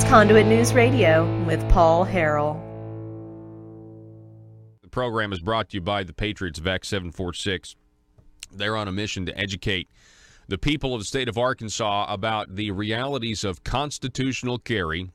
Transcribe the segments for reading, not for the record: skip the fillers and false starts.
It's Conduit News Radio with Paul Harrell. The program is brought to you by the Patriots of Act 746. They're on a mission to educate the people of the state of Arkansas about the realities of constitutional carry,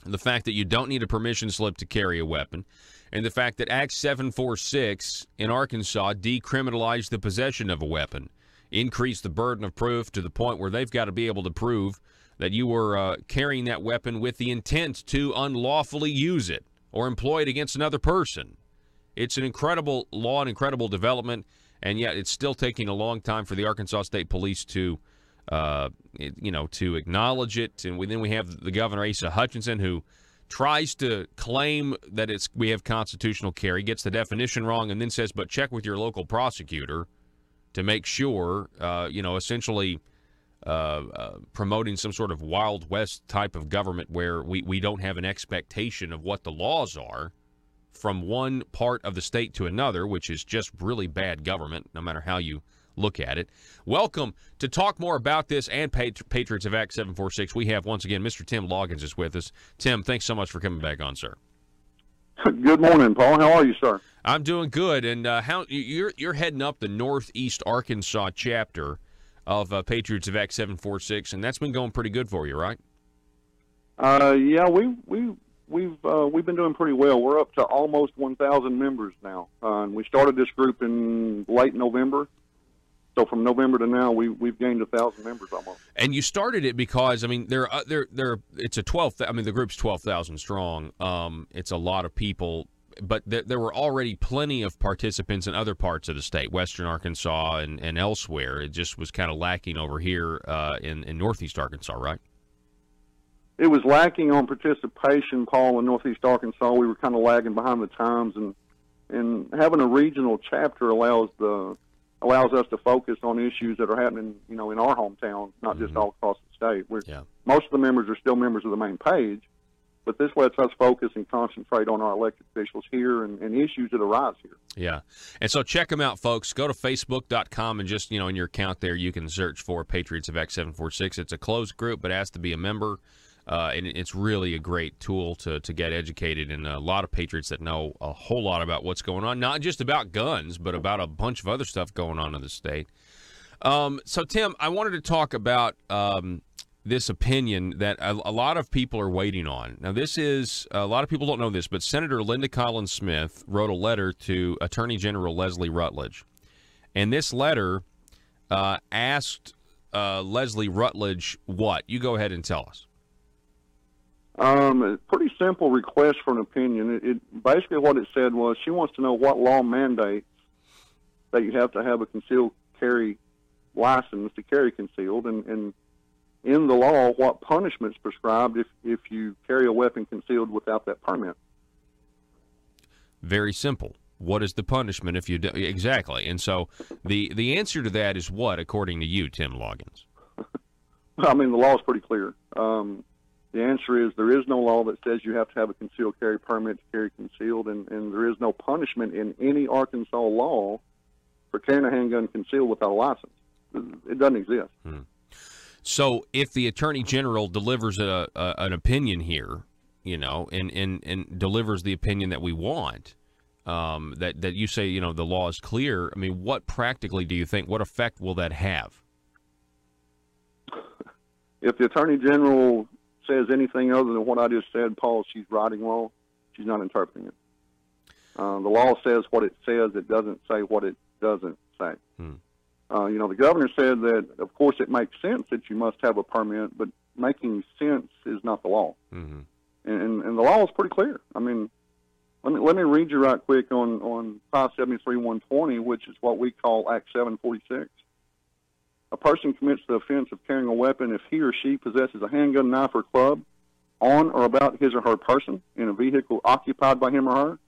the fact that you don't need a permission slip to carry a weapon, and the fact that Act 746 in Arkansas decriminalized the possession of a weapon, increased the burden of proof to the point where they've got to be able to prove that you were carrying that weapon with the intent to unlawfully use it or employ it against another person. It's an incredible law, an incredible development, and yet it's still taking a long time for the Arkansas State Police to, to acknowledge it. And then we have the Governor, Asa Hutchinson, who tries to claim that we have constitutional carry, gets the definition wrong, and then says, but check with your local prosecutor to make sure, essentially promoting some sort of Wild West type of government where we don't have an expectation of what the laws are from one part of the state to another, which is just really bad government, no matter how you look at it. Welcome. To talk more about this and Patriots of Act 746, we have, once again, Mr. Tim Loggins is with us. Tim, thanks so much for coming back on, sir. Good morning, Paul. How are you, sir? I'm doing good. And how you're heading up the Northeast Arkansas chapter of Patriots of Act 746, and that's been going pretty good for you, right? Yeah, we've been doing pretty well. We're up to almost 1,000 members now, and we started this group in late November. So from November to now, we've gained 1,000 members almost. And you started it because, I mean, it's a 12. I mean, the group's 12,000 strong. It's a lot of people, but there were already plenty of participants in other parts of the state, Western Arkansas and elsewhere. It just was kind of lacking over here in Northeast Arkansas, right? It was lacking on participation, Paul, in Northeast Arkansas. We were kind of lagging behind the times, and having a regional chapter allows us to focus on issues that are happening, in our hometown, not just all across the state. Most of the members are still members of the main page, but this lets us focus and concentrate on our elected officials here and issues that arise here. Yeah. And so check them out, folks. Go to Facebook.com and just, in your account there, you can search for Patriots of Act 746. It's a closed group, but ask to be a member. And it's really a great tool to get educated, and a lot of patriots that know a whole lot about what's going on, not just about guns, but about a bunch of other stuff going on in the state. So, Tim, I wanted to talk about this opinion that a lot of people are waiting on. Now, this is, a lot of people don't know this, but Senator Linda Collins Smith wrote a letter to Attorney General Leslie Rutledge. And this letter asked Leslie Rutledge what? You go ahead and tell us. A pretty simple request for an opinion. It basically what it said was she wants to know what law mandates that you have to have a concealed carry license to carry concealed, and in the law, what punishments prescribed if you carry a weapon concealed without that permit. Very simple. What is the punishment if you do? Exactly. And so the answer to that is what, according to you, Tim Loggins? I mean, the law is pretty clear. The answer is there is no law that says you have to have a concealed carry permit to carry concealed, and there is no punishment in any Arkansas law for carrying a handgun concealed without a license. It doesn't exist. So if the Attorney General delivers an opinion here, and delivers the opinion that we want, that you say, the law is clear, I mean, what practically do you think, what effect will that have? If the Attorney General says anything other than what I just said, Paul, she's writing law. She's not interpreting it. The law says what it says. It doesn't say what it doesn't say. The governor said that, of course, it makes sense that you must have a permit, but making sense is not the law. And the law is pretty clear. I mean, let me read you right quick on 573-120, which is what we call Act 746. A person commits the offense of carrying a weapon if he or she possesses a handgun, knife, or club on or about his or her person in a vehicle occupied by him or her,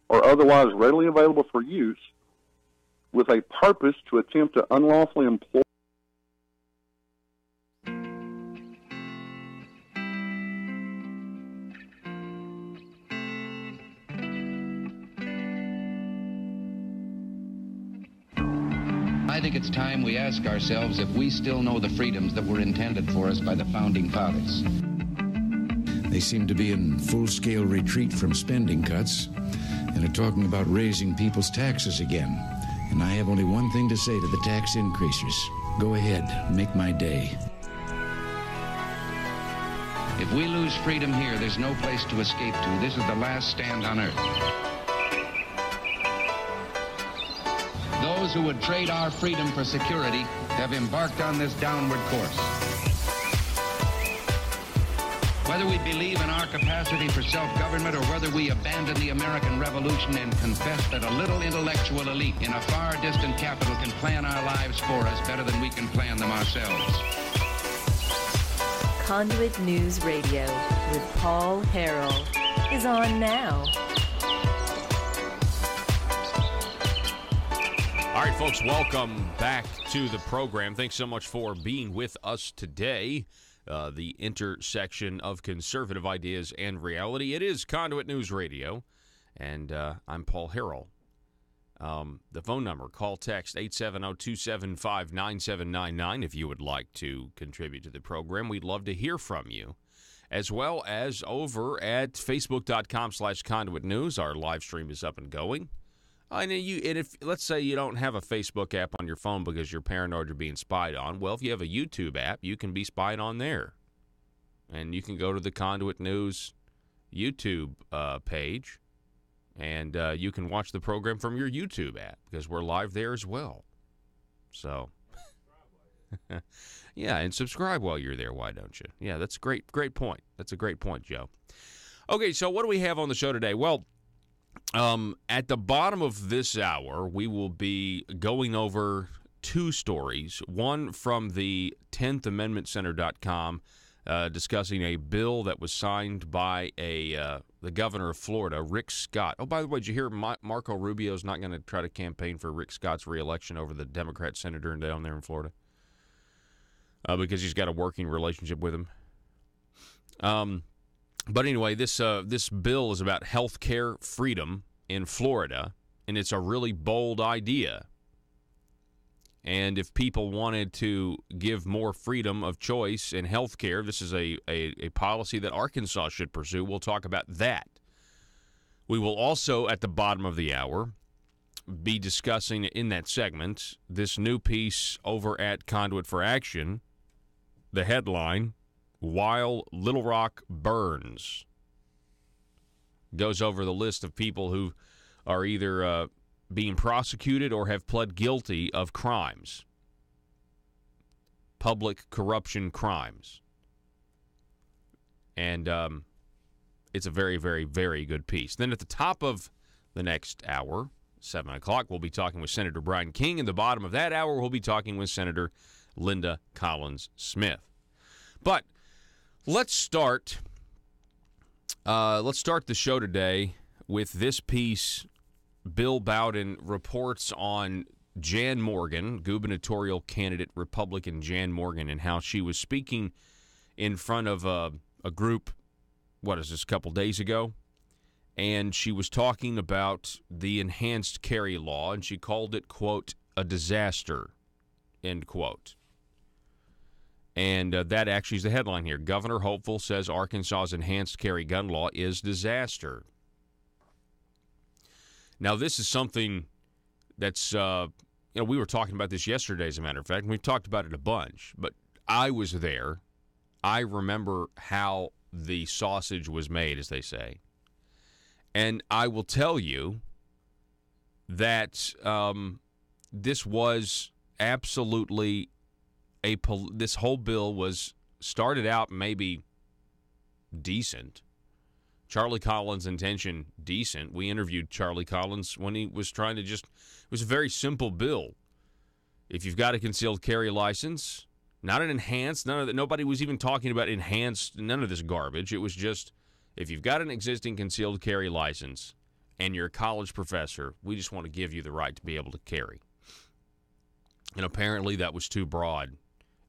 or otherwise readily available for use, with a purpose to attempt to unlawfully employ. I think it's time we ask ourselves if we still know the freedoms that were intended for us by the Founding Fathers. They seem to be in full-scale retreat from spending cuts and are talking about raising people's taxes again. And I have only one thing to say to the tax increasers. Go ahead, make my day. If we lose freedom here, there's no place to escape to. This is the last stand on earth. Those who would trade our freedom for security have embarked on this downward course. Whether we believe in our capacity for self-government or whether we abandon the American Revolution and confess that a little intellectual elite in a far distant capital can plan our lives for us better than we can plan them ourselves. Conduit News Radio with Paul Harrell is on now. All right, folks, welcome back to the program. Thanks so much for being with us today. The intersection of conservative ideas and reality. It is Conduit News Radio, and I'm Paul Harrell. The phone number, call text 870-275-9799 if you would like to contribute to the program. We'd love to hear from you, as well as over at facebook.com/Conduit News. Our live stream is up and going. And if let's say you don't have a Facebook app on your phone because you're paranoid you're being spied on, well, if you have a YouTube app, you can be spied on there. And you can go to the Conduit News YouTube page, and you can watch the program from your YouTube app because we're live there as well. So, yeah, and subscribe while you're there. Why don't you? Yeah, that's a great point. That's a great point, Joe. Okay, so what do we have on the show today? Well, at the bottom of this hour, we will be going over two stories. One from the 10thamendmentcenter.com discussing a bill that was signed by the governor of Florida, Rick Scott. Oh, by the way, did you hear Marco Rubio's not going to try to campaign for Rick Scott's reelection over the Democrat senator down there in Florida? Because he's got a working relationship with him. But anyway, this bill is about health care freedom in Florida, and it's a really bold idea. And if people wanted to give more freedom of choice in health care, this is a policy that Arkansas should pursue. We'll talk about that. We will also, at the bottom of the hour, be discussing in that segment this new piece over at Conduit for Action. The headline, While Little Rock Burns, goes over the list of people who are either being prosecuted or have pled guilty of crimes, public corruption crimes. And it's a very, very, very good piece. Then at the top of the next hour, 7 o'clock, we'll be talking with Senator Brian King. In the bottom of that hour, we'll be talking with Senator Linda Collins-Smith. But let's start the show today with this piece. Bill Bowden reports on Jan Morgan, gubernatorial candidate Republican Jan Morgan, and how she was speaking in front of a group, a couple days ago, and she was talking about the enhanced carry law, and she called it, quote, a disaster, end quote. And that actually is the headline here. Governor Hopeful says Arkansas's enhanced carry gun law is disaster. Now, this is something that's, we were talking about this yesterday, as a matter of fact, and we've talked about it a bunch, but I was there. I remember how the sausage was made, as they say. And I will tell you that this was absolutely this whole bill was started out maybe decent. Charlie Collins' intention, decent. We interviewed Charlie Collins when he was trying to it was a very simple bill. If you've got a concealed carry license, not an enhanced, none of that. Nobody was even talking about enhanced, none of this garbage. It was just, if you've got an existing concealed carry license and you're a college professor, we just want to give you the right to be able to carry. And apparently that was too broad.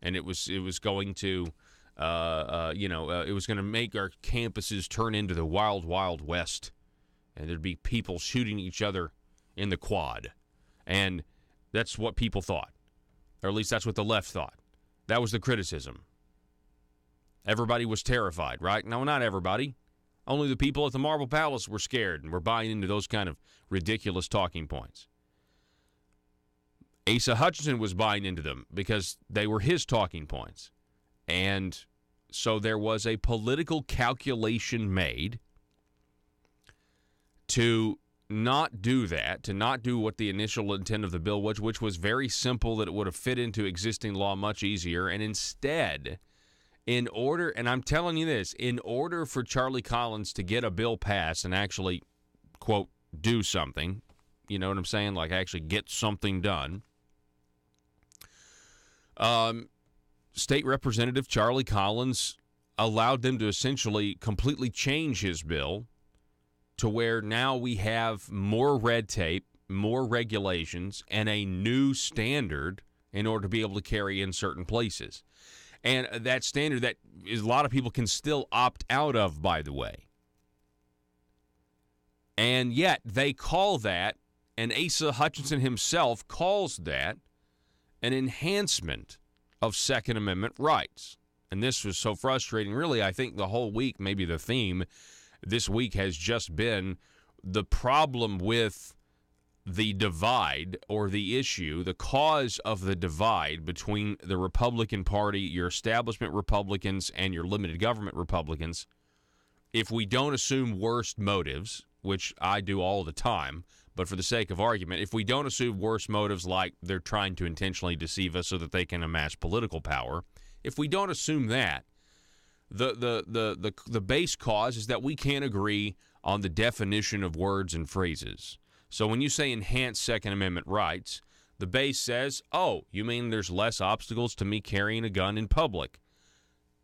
And it was going to, it was going to make our campuses turn into the wild, wild west. And there'd be people shooting each other in the quad. And that's what people thought. Or at least that's what the left thought. That was the criticism. Everybody was terrified, right? No, not everybody. Only the people at the Marble Palace were scared and were buying into those kind of ridiculous talking points. Asa Hutchinson was buying into them because they were his talking points. And so there was a political calculation made to not do that, to not do what the initial intent of the bill was, which was very simple, that it would have fit into existing law much easier. And instead, in order, and I'm telling you this, in order for Charlie Collins to get a bill passed and actually, quote, do something, you know what I'm saying, like actually get something done, State Representative Charlie Collins allowed them to essentially completely change his bill to where now we have more red tape, more regulations, and a new standard in order to be able to carry in certain places. And that standard that is, a lot of people can still opt out of, by the way. And yet they call that, and Asa Hutchinson himself calls that, an enhancement of Second Amendment rights. And this was so frustrating. Really, I think the whole week, maybe the theme this week has just been the problem with the divide, or the issue, the cause of the divide between the Republican Party, your establishment Republicans, and your limited government Republicans. If we don't assume worst motives, which I do all the time, but for the sake of argument, if we don't assume worst motives like they're trying to intentionally deceive us so that they can amass political power, if we don't assume that, the base cause is that we can't agree on the definition of words and phrases. So when you say enhance Second Amendment rights, the base says, oh, you mean there's less obstacles to me carrying a gun in public?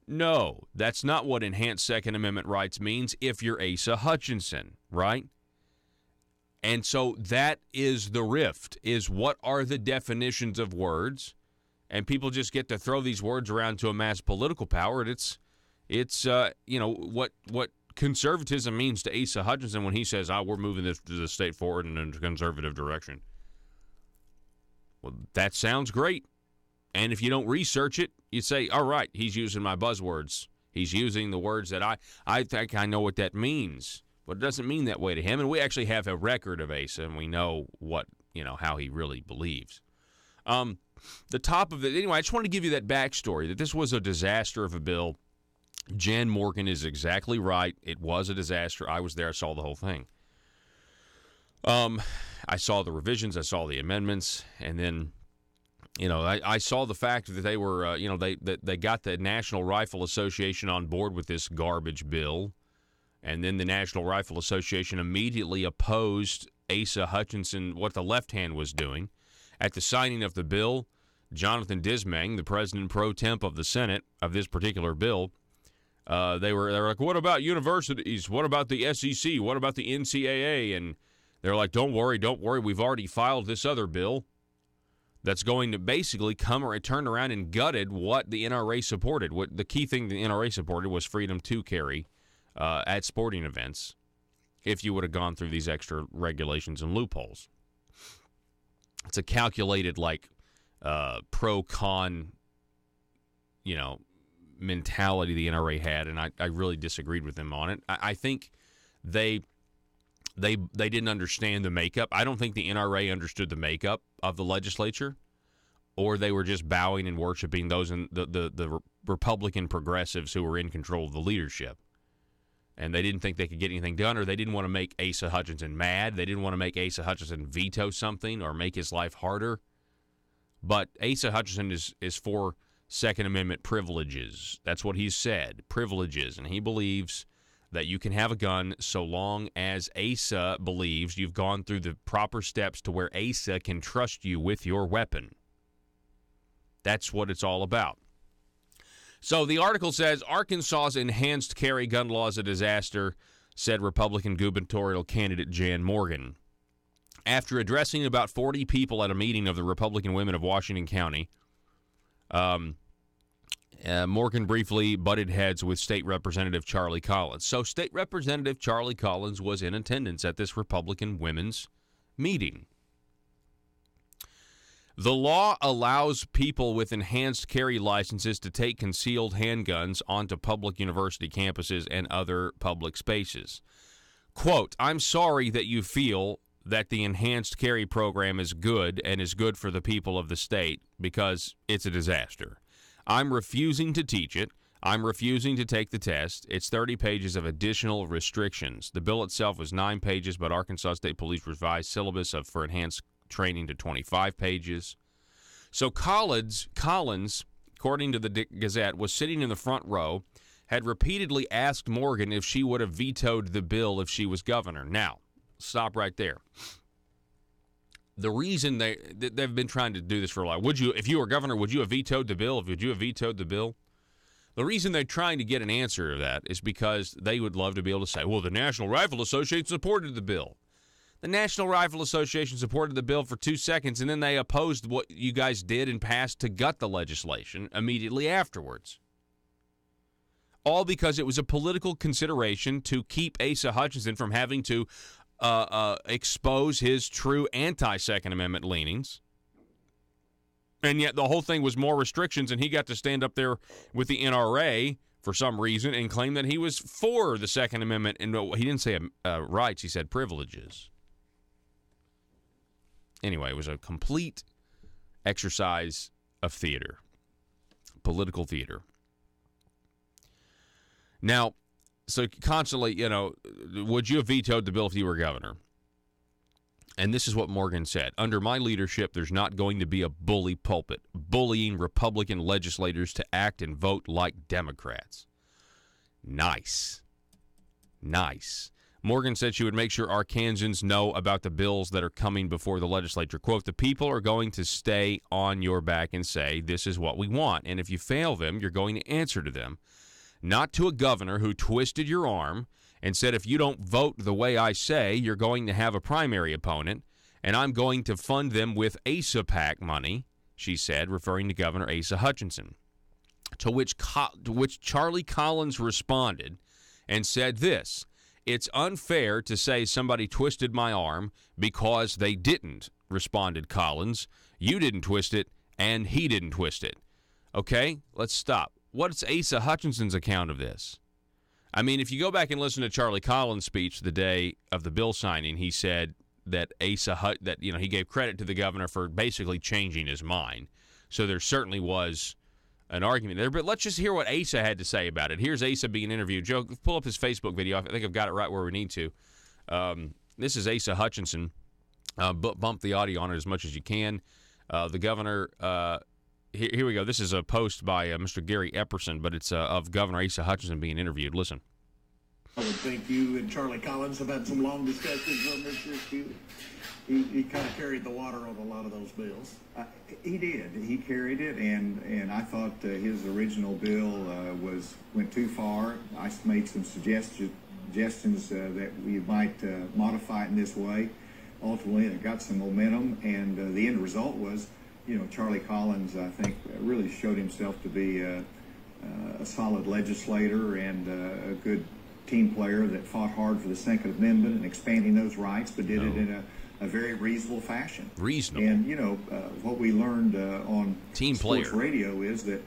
No, that's not what enhanced Second Amendment rights means if you're Asa Hutchinson, right? And so that is the rift, is what are the definitions of words? And people just get to throw these words around to amass political power. And it's what conservatism means to Asa Hutchinson when he says, we're moving the state forward in a conservative direction. Well, that sounds great. And if you don't research it, you say, all right, he's using my buzzwords. He's using the words that I think I know what that means. But it doesn't mean that way to him. And we actually have a record of Asa, and we know how he really believes. The top of it, anyway, I just wanted to give you that backstory, that this was a disaster of a bill. Jan Morgan is exactly right. It was a disaster. I was there. I saw the whole thing. I saw the revisions. I saw the amendments. And then, I saw the fact that they were, they got the National Rifle Association on board with this garbage bill. And then the National Rifle Association immediately opposed Asa Hutchinson, what the left hand was doing. At the signing of the bill, Jonathan Dismang, the president pro temp of the Senate of this particular bill, they were like, what about universities? What about the SEC? What about the NCAA? And they're like, don't worry. We've already filed this other bill that's going to basically turn around and gutted what the NRA supported. What the key thing the NRA supported was freedom to carry at sporting events if you would have gone through these extra regulations and loopholes. It's a calculated, pro-con, mentality the NRA had, and I really disagreed with them on it. I think they didn't understand the makeup. I don't think the NRA understood the makeup of the legislature, or they were just bowing and worshiping those in the Republican progressives who were in control of the leadership. And they didn't think they could get anything done, or they didn't want to make Asa Hutchinson mad. They didn't want to make Asa Hutchinson veto something or make his life harder. But Asa Hutchinson is for Second Amendment privileges. That's what he's said, privileges. And he believes that you can have a gun so long as Asa believes you've gone through the proper steps to where Asa can trust you with your weapon. That's what it's all about. So the article says, Arkansas's enhanced carry gun law is a disaster, said Republican gubernatorial candidate Jan Morgan. After addressing about 40 people at a meeting of the Republican women of Washington County, Morgan briefly butted heads with State Representative Charlie Collins. So State Representative Charlie Collins was in attendance at this Republican women's meeting. The law allows people with enhanced carry licenses to take concealed handguns onto public university campuses and other public spaces. Quote, I'm sorry that you feel that the enhanced carry program is good and is good for the people of the state because it's a disaster. I'm refusing to teach it. I'm refusing to take the test. It's 30 pages of additional restrictions. The bill itself was 9 pages, but Arkansas State Police revised syllabus for enhanced training to 25 pages. So Collins, according to the Gazette, was sitting in the front row, had repeatedly asked Morgan if she would have vetoed the bill if she was governor. Now, stop right there. The reason they've been trying to do this for a while, if you were governor, would you have vetoed the bill? Would you have vetoed the bill? The reason they're trying to get an answer to that is because they would love to be able to say, well, the National Rifle Association supported the bill. The National Rifle Association supported the bill for 2 seconds, and then they opposed what you guys did and passed to gut the legislation immediately afterwards. All because it was a political consideration to keep Asa Hutchinson from having to expose his true anti-Second Amendment leanings. And yet the whole thing was more restrictions, and he got to stand up there with the NRA for some reason and claim that he was for the Second Amendment. And he didn't say rights, he said privileges. Anyway, it was a complete exercise of theater, political theater. Now, so constantly, would you have vetoed the bill if you were governor? And this is what Morgan said. Under my leadership, there's not going to be a bully pulpit, bullying Republican legislators to act and vote like Democrats. Nice. Morgan said she would make sure Arkansans know about the bills that are coming before the legislature. Quote, the people are going to stay on your back and say, this is what we want. And if you fail them, you're going to answer to them. Not to a governor who twisted your arm and said, if you don't vote the way I say, you're going to have a primary opponent, and I'm going to fund them with Asa PAC money, she said, referring to Governor Asa Hutchinson. To which Charlie Collins responded and said this, it's unfair to say somebody twisted my arm because they didn't, responded Collins. You didn't twist it, and he didn't twist it. Okay, let's stop. What's Asa Hutchinson's account of this? I mean, if you go back and listen to Charlie Collins' speech the day of the bill signing, he said that he gave credit to the governor for basically changing his mind. So there certainly was an argument there. But let's just hear what Asa had to say about it. Here's Asa being interviewed. Joe, pull up his Facebook video. I think I've got it right where we need to. This is Asa Hutchinson. Bump the audio on it as much as you can. The governor, here we go. This is a post by Mr. Gary Epperson, but it's of Governor Asa Hutchinson being interviewed. Listen. I would think you and Charlie Collins have had some long discussions on this issue. He kind of carried the water on a lot of those bills. He did. He carried it, and I thought his original bill went too far. I made some suggestions that we might modify it in this way. Ultimately, it got some momentum, and the end result was, Charlie Collins, I think, really showed himself to be a solid legislator and a good team player that fought hard for the Second Amendment and expanding those rights, but did it in a very reasonable fashion. Reasonable. And, what we learned on team sports player radio is that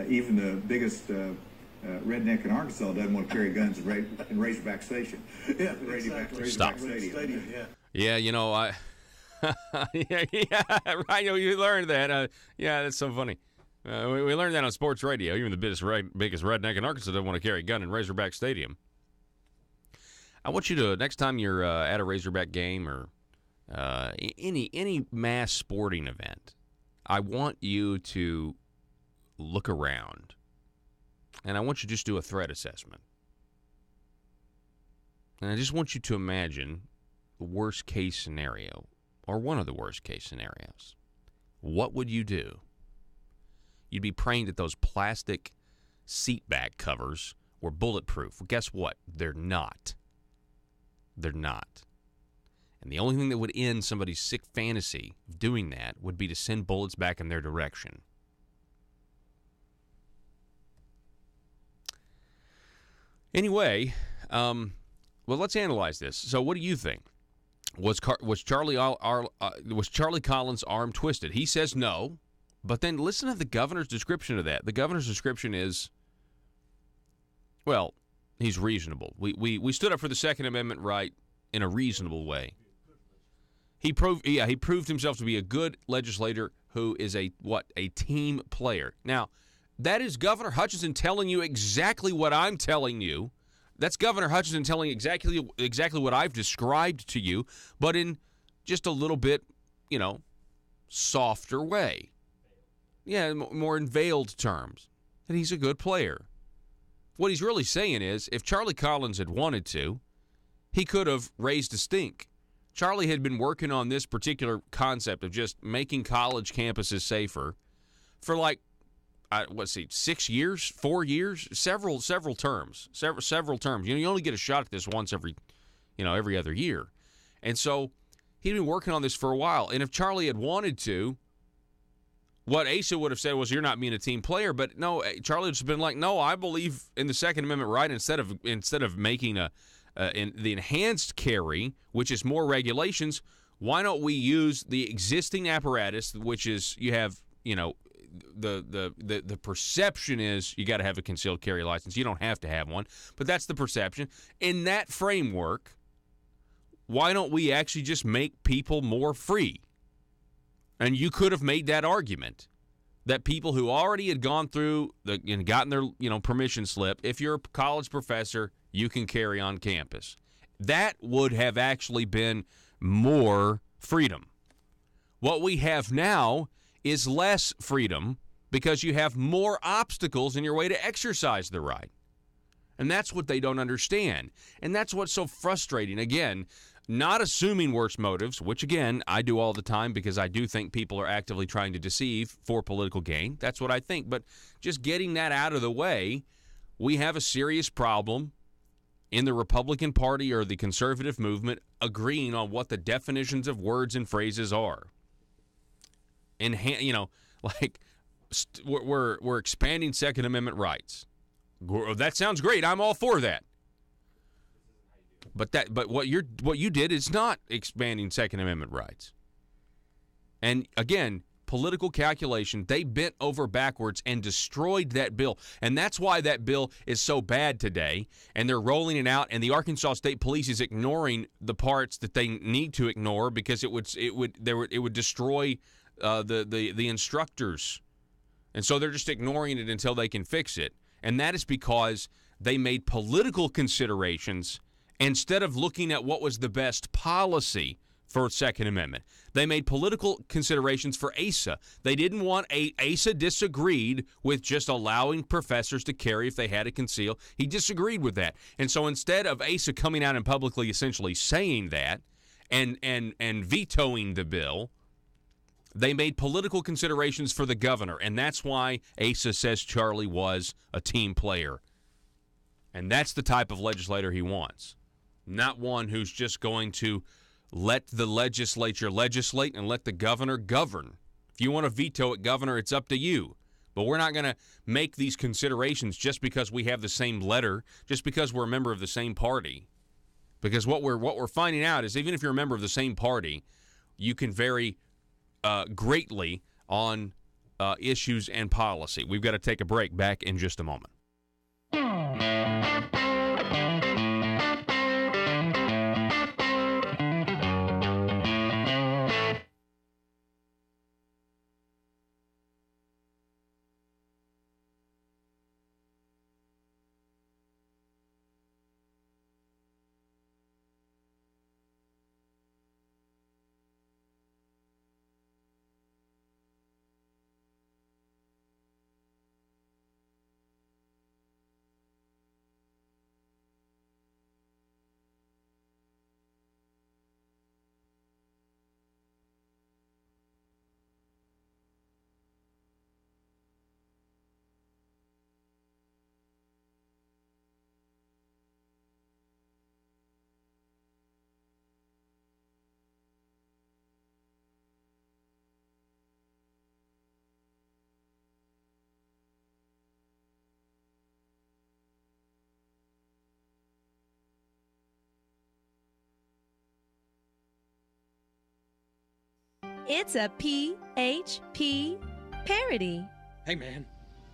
even the biggest redneck in Arkansas doesn't want to carry guns in Razorback Station. Yeah, Razorback Stadium. Yeah, yeah, right. You learned that. Yeah, that's so funny. We learned that on sports radio. Even the biggest redneck in Arkansas doesn't want to carry a gun in Razorback Stadium. I want you to, next time you're at a Razorback game or any mass sporting event, I want you to look around, and I want you to just do a threat assessment. And I just want you to imagine the worst case scenario, or one of the worst case scenarios. What would you do? You'd be praying that those plastic seat back covers were bulletproof. Well, guess what? They're not. They're not. And the only thing that would end somebody's sick fantasy of doing that would be to send bullets back in their direction. Anyway, well, let's analyze this. So what do you think? Was Charlie Collins' arm twisted? He says no, but then listen to the governor's description of that. The governor's description is, well, he's reasonable. We stood up for the Second Amendment right in a reasonable way. He proved himself to be a good legislator who is a team player. Now, that is Governor Hutchinson telling you exactly what I'm telling you. That's Governor Hutchinson telling exactly what I've described to you, but in just a little bit, softer way. Yeah, more in veiled terms. That he's a good player. What he's really saying is, if Charlie Collins had wanted to, he could have raised a stink. Charlie had been working on this particular concept of just making college campuses safer for 6 years, 4 years, several terms. You only get a shot at this once every other year. And so he'd been working on this for a while. And if Charlie had wanted to, what Asa would have said was, you're not being a team player. But no, Charlie would have been like, no, I believe in the Second Amendment right instead of making in the enhanced carry, which is more regulations. Why don't we use the existing apparatus, which is you have, the perception is you got to have a concealed carry license. You don't have to have one, but that's the perception. In that framework, why don't we actually just make people more free? And you could have made that argument that people who already had gone through and gotten their permission slip, if you're a college professor, you can carry on campus. That would have actually been more freedom. What we have now is less freedom because you have more obstacles in your way to exercise the right. And that's what they don't understand. And that's what's so frustrating. Again, not assuming worse motives, which, again, I do all the time because I do think people are actively trying to deceive for political gain. That's what I think. But just getting that out of the way, we have a serious problem in the Republican Party or the conservative movement agreeing on what the definitions of words and phrases are. We're expanding Second Amendment rights. That sounds great. I'm all for that. But what you did is not expanding Second Amendment rights. And again, political calculation, they bent over backwards and destroyed that bill. And that's why that bill is so bad today. And they're rolling it out, and the Arkansas State Police is ignoring the parts that they need to ignore because it would destroy the instructors. And so they're just ignoring it until they can fix it. And that is because they made political considerations instead of looking at what was the best policy for Second Amendment. They made political considerations for ASA. They didn't want ASA disagreed with just allowing professors to carry if they had to conceal. He disagreed with that. And so instead of ASA coming out and publicly essentially saying that and vetoing the bill, they made political considerations for the governor, and that's why Asa says Charlie was a team player. And that's the type of legislator he wants, not one who's just going to let the legislature legislate and let the governor govern. If you want to veto it, governor, it's up to you. But we're not going to make these considerations just because we have the same letter, just because we're a member of the same party. Because what we're finding out is even if you're a member of the same party, you can vary greatly on issues and policy. We've got to take a break. Back in just a moment. It's a PHP parody. Hey, man,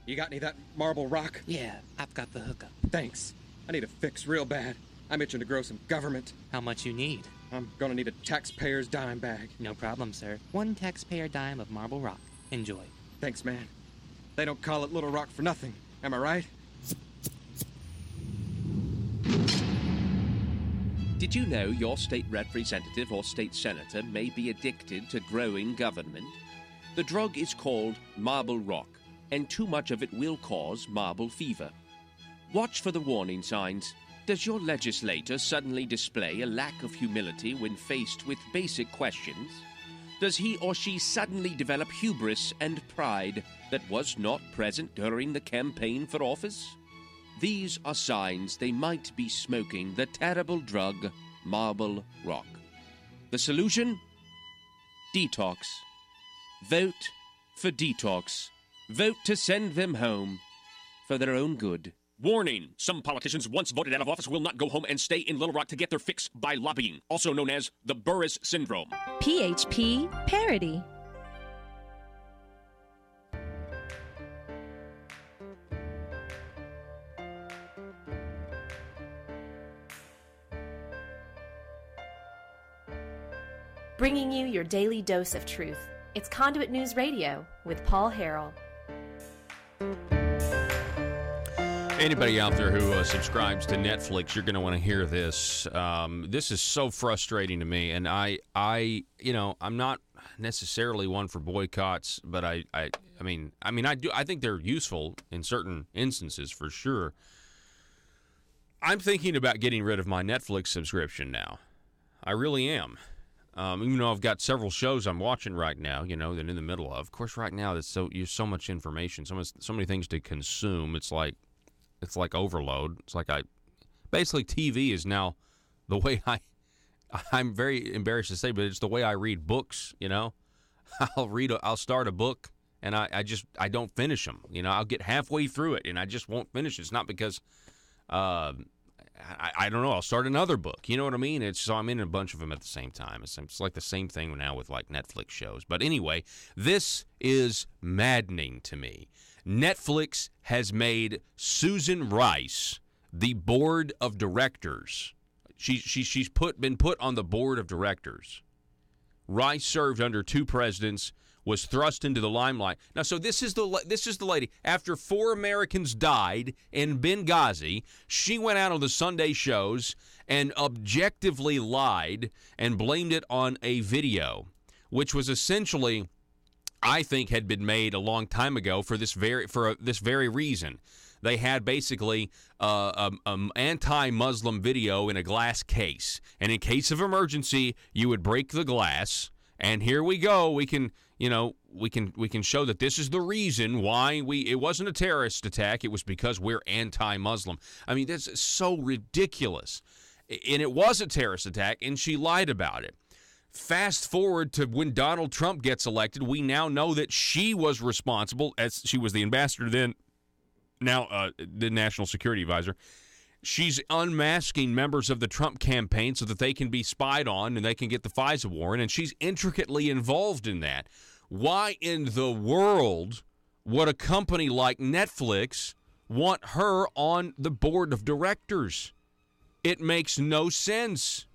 you got any of that marble rock? Yeah, I've got the hookup. Thanks. I need a fix real bad. I'm itching to grow some government. How much you need? I'm gonna need a taxpayer's dime bag. No problem, sir. 1 taxpayer dime of marble rock. Enjoy. Thanks, man. They don't call it Little Rock for nothing. Am I right? Did you know your state representative or state senator may be addicted to growing government? The drug is called marble rock, and too much of it will cause marble fever. Watch for the warning signs. Does your legislator suddenly display a lack of humility when faced with basic questions? Does he or she suddenly develop hubris and pride that was not present during the campaign for office? These are signs they might be smoking the terrible drug, marble rock. The solution? Detox. Vote for detox. Vote to send them home for their own good. Warning! Some politicians once voted out of office will not go home and stay in Little Rock to get their fix by lobbying, also known as the Burris Syndrome. PHP parody. Bringing you your daily dose of truth. It's Conduit News Radio with Paul Harrell. Anybody out there who subscribes to Netflix, you're going to want to hear this. This is so frustrating to me, and I'm not necessarily one for boycotts, but I think they're useful in certain instances for sure. I'm thinking about getting rid of my Netflix subscription now. I really am. Even though I've got several shows I'm watching right now, that in the middle of. Of course, right now there's so much information, so many things to consume. It's like overload. It's like basically TV is now the way I'm very embarrassed to say, but it's the way I read books. I'll start a book and I don't finish them. I'll get halfway through it and I just won't finish it. It's not because I don't know. I'll start another book. You know what I mean? So I'm in a bunch of them at the same time. It's like the same thing now with like Netflix shows. But anyway, this is maddening to me. Netflix has made Susan Rice the board of directors. She's been put on the board of directors. Rice served under 2 presidents, was thrust into the limelight. Now, so this is the lady. After 4 Americans died in Benghazi, she went out on the Sunday shows and objectively lied and blamed it on a video, which was essentially, I think, had been made a long time ago for this very reason. They had basically anti-Muslim video in a glass case, and in case of emergency, you would break the glass. And here we go. We can show that this is the reason why it wasn't a terrorist attack. It was because we're anti-Muslim. I mean, that's so ridiculous. And it was a terrorist attack, and she lied about it. Fast forward to when Donald Trump gets elected, we now know that she was responsible, as she was the ambassador then, now the national security advisor. She's unmasking members of the Trump campaign so that they can be spied on and they can get the FISA warrant, and she's intricately involved in that. Why in the world would a company like Netflix want her on the board of directors? It makes no sense.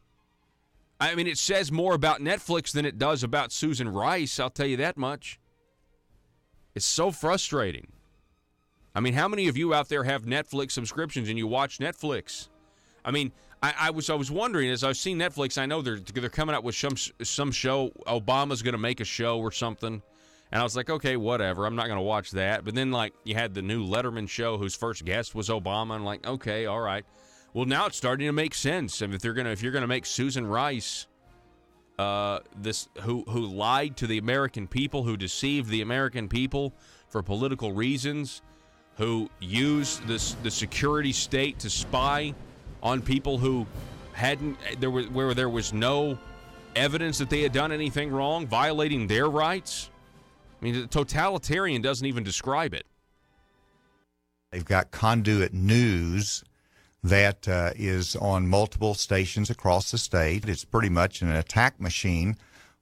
I mean, it says more about Netflix than it does about Susan Rice, I'll tell you that much. It's so frustrating. I mean, how many of you out there have Netflix subscriptions and you watch Netflix? I mean, I was wondering, as I've seen Netflix, I know they're coming out with some show. Obama's going to make a show or something. And I was like, okay, whatever. I'm not going to watch that. But then, like, you had the new Letterman show whose first guest was Obama. I'm like, okay, all right. Well, now it's starting to make sense. I mean, if you're gonna make Susan Rice, who lied to the American people, who deceived the American people for political reasons, who used the security state to spy on people who where there was no evidence that they had done anything wrong, violating their rights. I mean, the totalitarian doesn't even describe it. They've got Conduit News that is on multiple stations across the state. It's pretty much an attack machine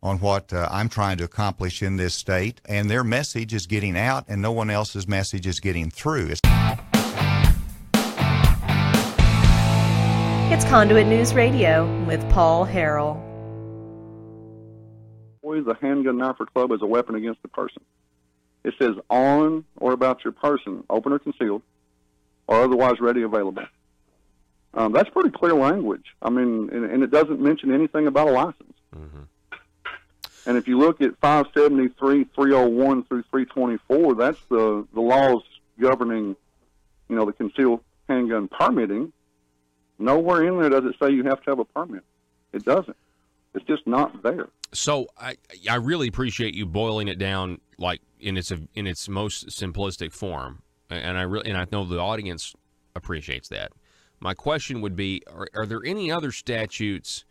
on what I'm trying to accomplish in this state, and their message is getting out, and no one else's message is getting through. It's Conduit News Radio with Paul Harrell. The handgun knifer club is a weapon against the person. It says on or about your person, open or concealed, or otherwise ready available. That's pretty clear language. I mean, and it doesn't mention anything about a license. Mm-hmm. And if you look at 573, 301 through 324, that's the laws governing, the concealed handgun permitting. Nowhere in there does it say you have to have a permit. It doesn't. It's just not there. So I really appreciate you boiling it down like in its most simplistic form, and I know the audience appreciates that. My question would be: are there any other statutes?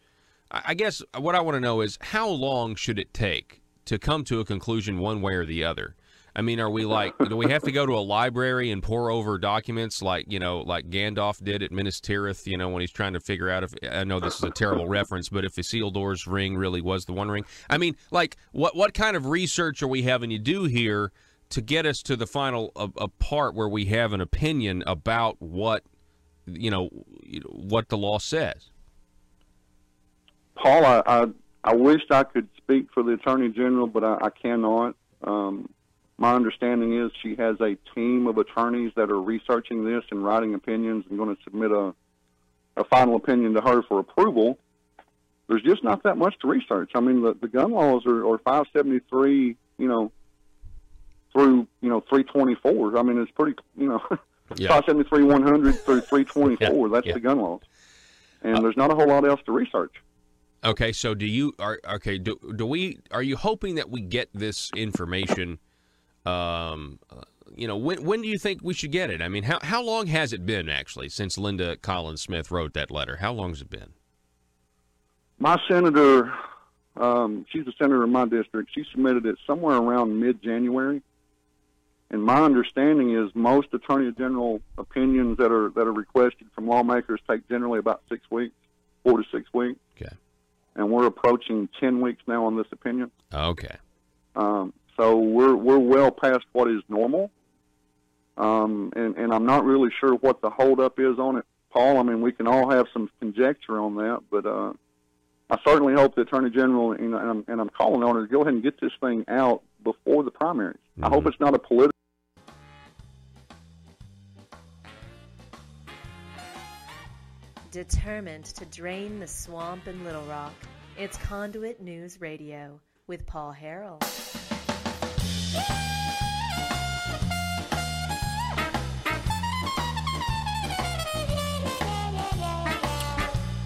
I guess what I want to know is how long should it take to come to a conclusion one way or the other? I mean, are we like, do we have to go to a library and pore over documents like Gandalf did at Minas Tirith, when he's trying to figure out if, I know this is a terrible reference, but if Isildur's ring really was the One Ring? I mean, like, what kind of research are we having you do here to get us to the final a part where we have an opinion about what the law says? Paul, I wished I could speak for the Attorney General, but I cannot. My understanding is she has a team of attorneys that are researching this and writing opinions and going to submit a final opinion to her for approval. There's just not that much to research. I mean, the gun laws are 573, through 324. I mean, it's pretty, Yeah. 573, 100 through 324. Yeah. That's the gun laws. And there's not a whole lot else to research. Okay, so are you hoping that we get this information? When do you think we should get it? I mean, how long has it been actually since Linda Collins Smith wrote that letter? How long has it been? My senator, she's a senator in my district. She submitted it somewhere around mid-January, and my understanding is most Attorney General opinions that are requested from lawmakers take generally about 6 weeks, 4 to 6 weeks. Okay. And we're approaching 10 weeks now on this opinion. Okay. So we're well past what is normal, and I'm not really sure what the holdup is on it, Paul. I mean, we can all have some conjecture on that, but I certainly hope the Attorney General, and I'm calling on her to go ahead and get this thing out before the primaries. Mm-hmm. I hope it's not a political. Determined to drain the swamp in Little Rock, it's Conduit News Radio with Paul Harrell.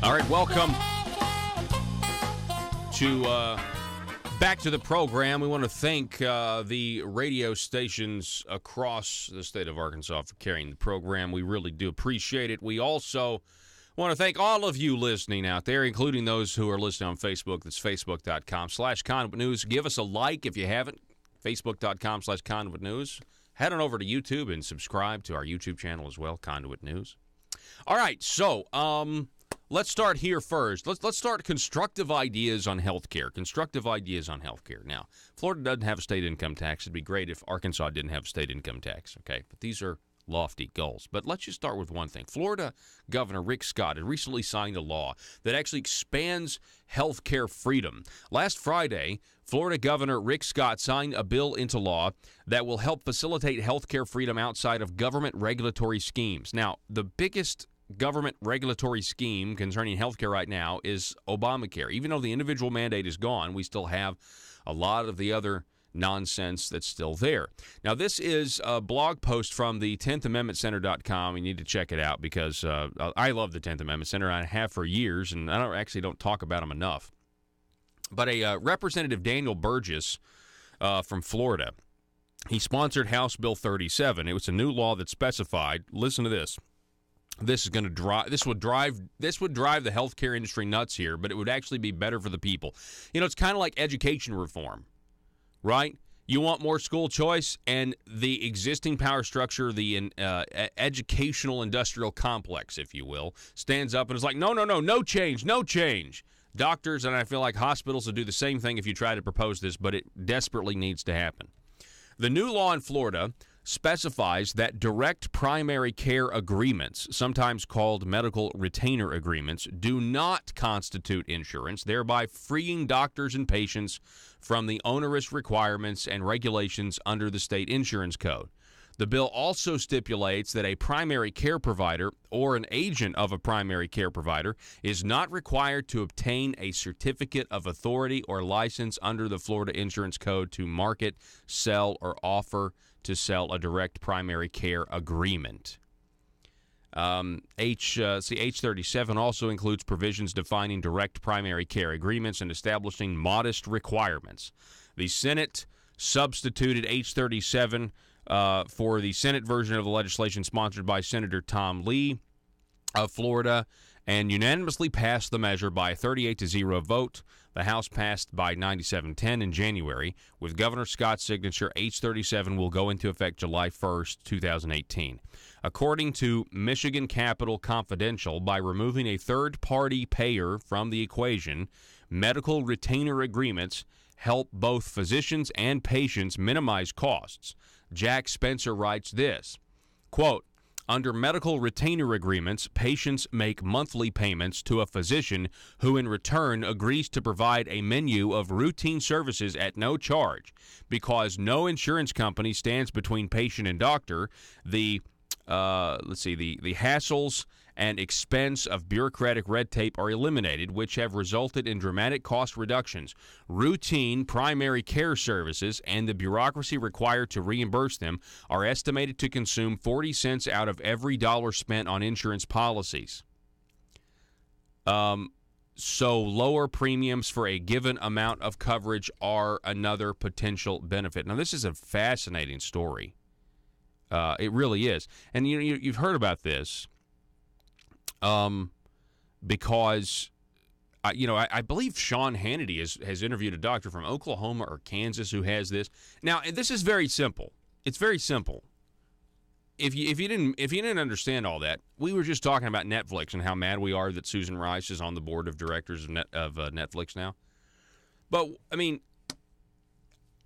All right, welcome to back to the program. We want to thank the radio stations across the state of Arkansas for carrying the program. We really do appreciate it. We also want to thank all of you listening out there, including those who are listening on Facebook. That's facebook.com/Conduit News. Give us a like if you haven't. Facebook.com/Conduit News. Head on over to YouTube and subscribe to our YouTube channel as well, Conduit News. All right, so let's start here first. Let's start constructive ideas on health care. Constructive ideas on health care. Now, Florida doesn't have a state income tax. It'd be great if Arkansas didn't have a state income tax, okay? But these are lofty goals. But let's just start with one thing. Florida Governor Rick Scott had recently signed a law that actually expands health care freedom. Last Friday, Florida Governor Rick Scott signed a bill into law that will help facilitate health care freedom outside of government regulatory schemes. Now, the biggest government regulatory scheme concerning health care right now is Obamacare. Even though the individual mandate is gone, we still have a lot of the other nonsense that's still there. Now, this is a blog post from the 10thamendmentcenter.com. You need to check it out because I love the 10th Amendment Center. I have for years, and I don't talk about them enough. But a Representative Daniel Burgess from Florida, he sponsored House Bill 37. It was a new law that specified, listen to this, this would drive the healthcare industry nuts here, but it would actually be better for the people. It's kind of like education reform. Right? You want more school choice, and the existing power structure, the educational industrial complex, if you will, stands up and is like, no change. Doctors, and I feel like hospitals will do the same thing if you try to propose this, but it desperately needs to happen. The new law in Florida specifies that direct primary care agreements, sometimes called medical retainer agreements, do not constitute insurance, thereby freeing doctors and patients from the onerous requirements and regulations under the state insurance code. The bill also stipulates that a primary care provider or an agent of a primary care provider is not required to obtain a certificate of authority or license under the Florida Insurance Code to market, sell, or offer to sell a direct primary care agreement. H37 also includes provisions defining direct primary care agreements and establishing modest requirements. The Senate substituted H37 for the Senate version of the legislation sponsored by Senator Tom Lee of Florida and unanimously passed the measure by a 38-0 vote. The House passed by 97-10 in January. With Governor Scott's signature, H37 will go into effect July 1st, 2018. According to Michigan Capital Confidential, by removing a third-party payer from the equation, medical retainer agreements help both physicians and patients minimize costs. Jack Spencer writes this, quote, under medical retainer agreements, patients make monthly payments to a physician who in return agrees to provide a menu of routine services at no charge. Because no insurance company stands between patient and doctor, the hassles and expense of bureaucratic red tape are eliminated, which have resulted in dramatic cost reductions. Routine primary care services and the bureaucracy required to reimburse them are estimated to consume 40 cents out of every dollar spent on insurance policies. So lower premiums for a given amount of coverage are another potential benefit. Now, this is a fascinating story. It really is. And you've heard about this. Because, I believe Sean Hannity has interviewed a doctor from Oklahoma or Kansas who has this. Now, this is very simple. It's very simple. If you didn't understand all that, we were just talking about Netflix and how mad we are that Susan Rice is on the board of directors of Netflix now. But I mean,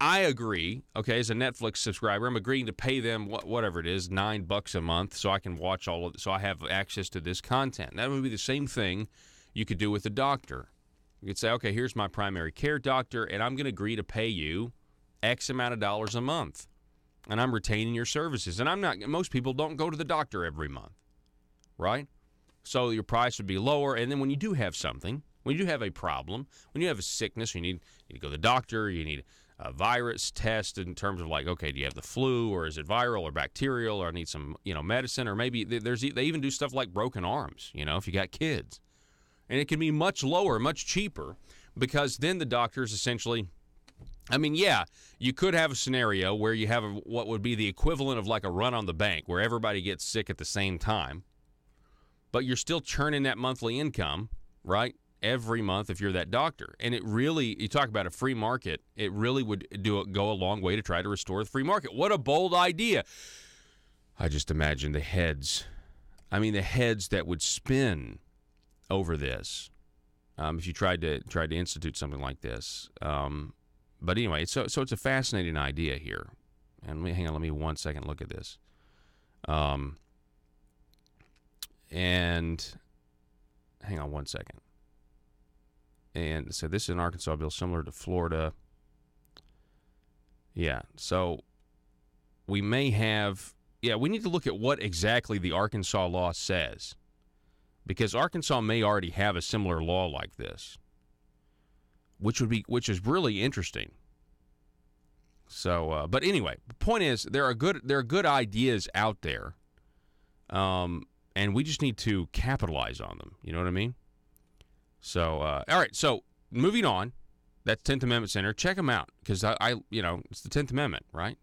I agree. Okay, as a Netflix subscriber, I'm agreeing to pay them whatever it is, $9 a month, so I can watch all of it, so I have access to this content. That would be the same thing you could do with a doctor. You could say, okay, here's my primary care doctor, and I'm going to agree to pay you X amount of dollars a month, and I'm retaining your services. And I'm not. Most people don't go to the doctor every month, right? So your price would be lower. And then when you do have something, when you do have a problem, when you have a sickness, you need to go to the doctor. You need a virus test in terms of like, okay, do you have the flu, or is it viral or bacterial, or I need some, medicine, or maybe they even do stuff like broken arms, if you got kids. And it can be much lower, much cheaper, because then the doctors essentially, you could have a scenario where you have what would be the equivalent of like a run on the bank where everybody gets sick at the same time, but you're still churning that monthly income, right? Every month if you're that doctor. And it really, you talk about a free market, it really would go a long way to try to restore the free market. What a bold idea. I just imagine the heads that would spin over this if you tried to institute something like this. But anyway, so it's a fascinating idea here. And let me 1 second look at this. And hang on 1 second. And so this is an Arkansas bill similar to Florida. Yeah, so we may have, we need to look at what exactly the Arkansas law says, because Arkansas may already have a similar law like this, which is really interesting. So, but anyway, the point is there are good ideas out there, and we just need to capitalize on them. You know what I mean? So, all right. So, moving on, that's 10th Amendment Center. Check them out because it's the 10th Amendment, right?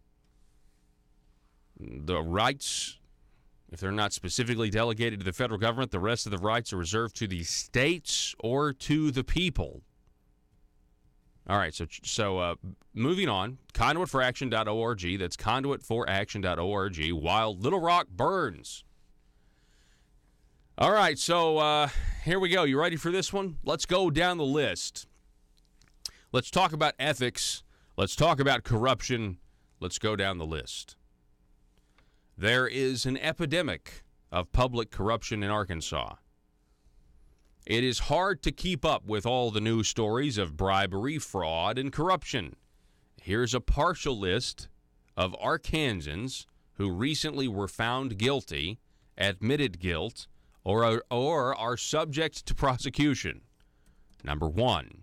The rights, if they're not specifically delegated to the federal government, the rest of the rights are reserved to the states or to the people. All right. So moving on, conduitforaction.org. That's conduitforaction.org. While Little Rock burns. All right, so here we go. You ready for this one? Let's go down the list. Let's talk about ethics. Let's talk about corruption. Let's go down the list. There is an epidemic of public corruption in Arkansas. It is hard to keep up with all the news stories of bribery, fraud, and corruption. Here's a partial list of Arkansans who recently were found guilty, admitted guilt, or are subject to prosecution. Number 1,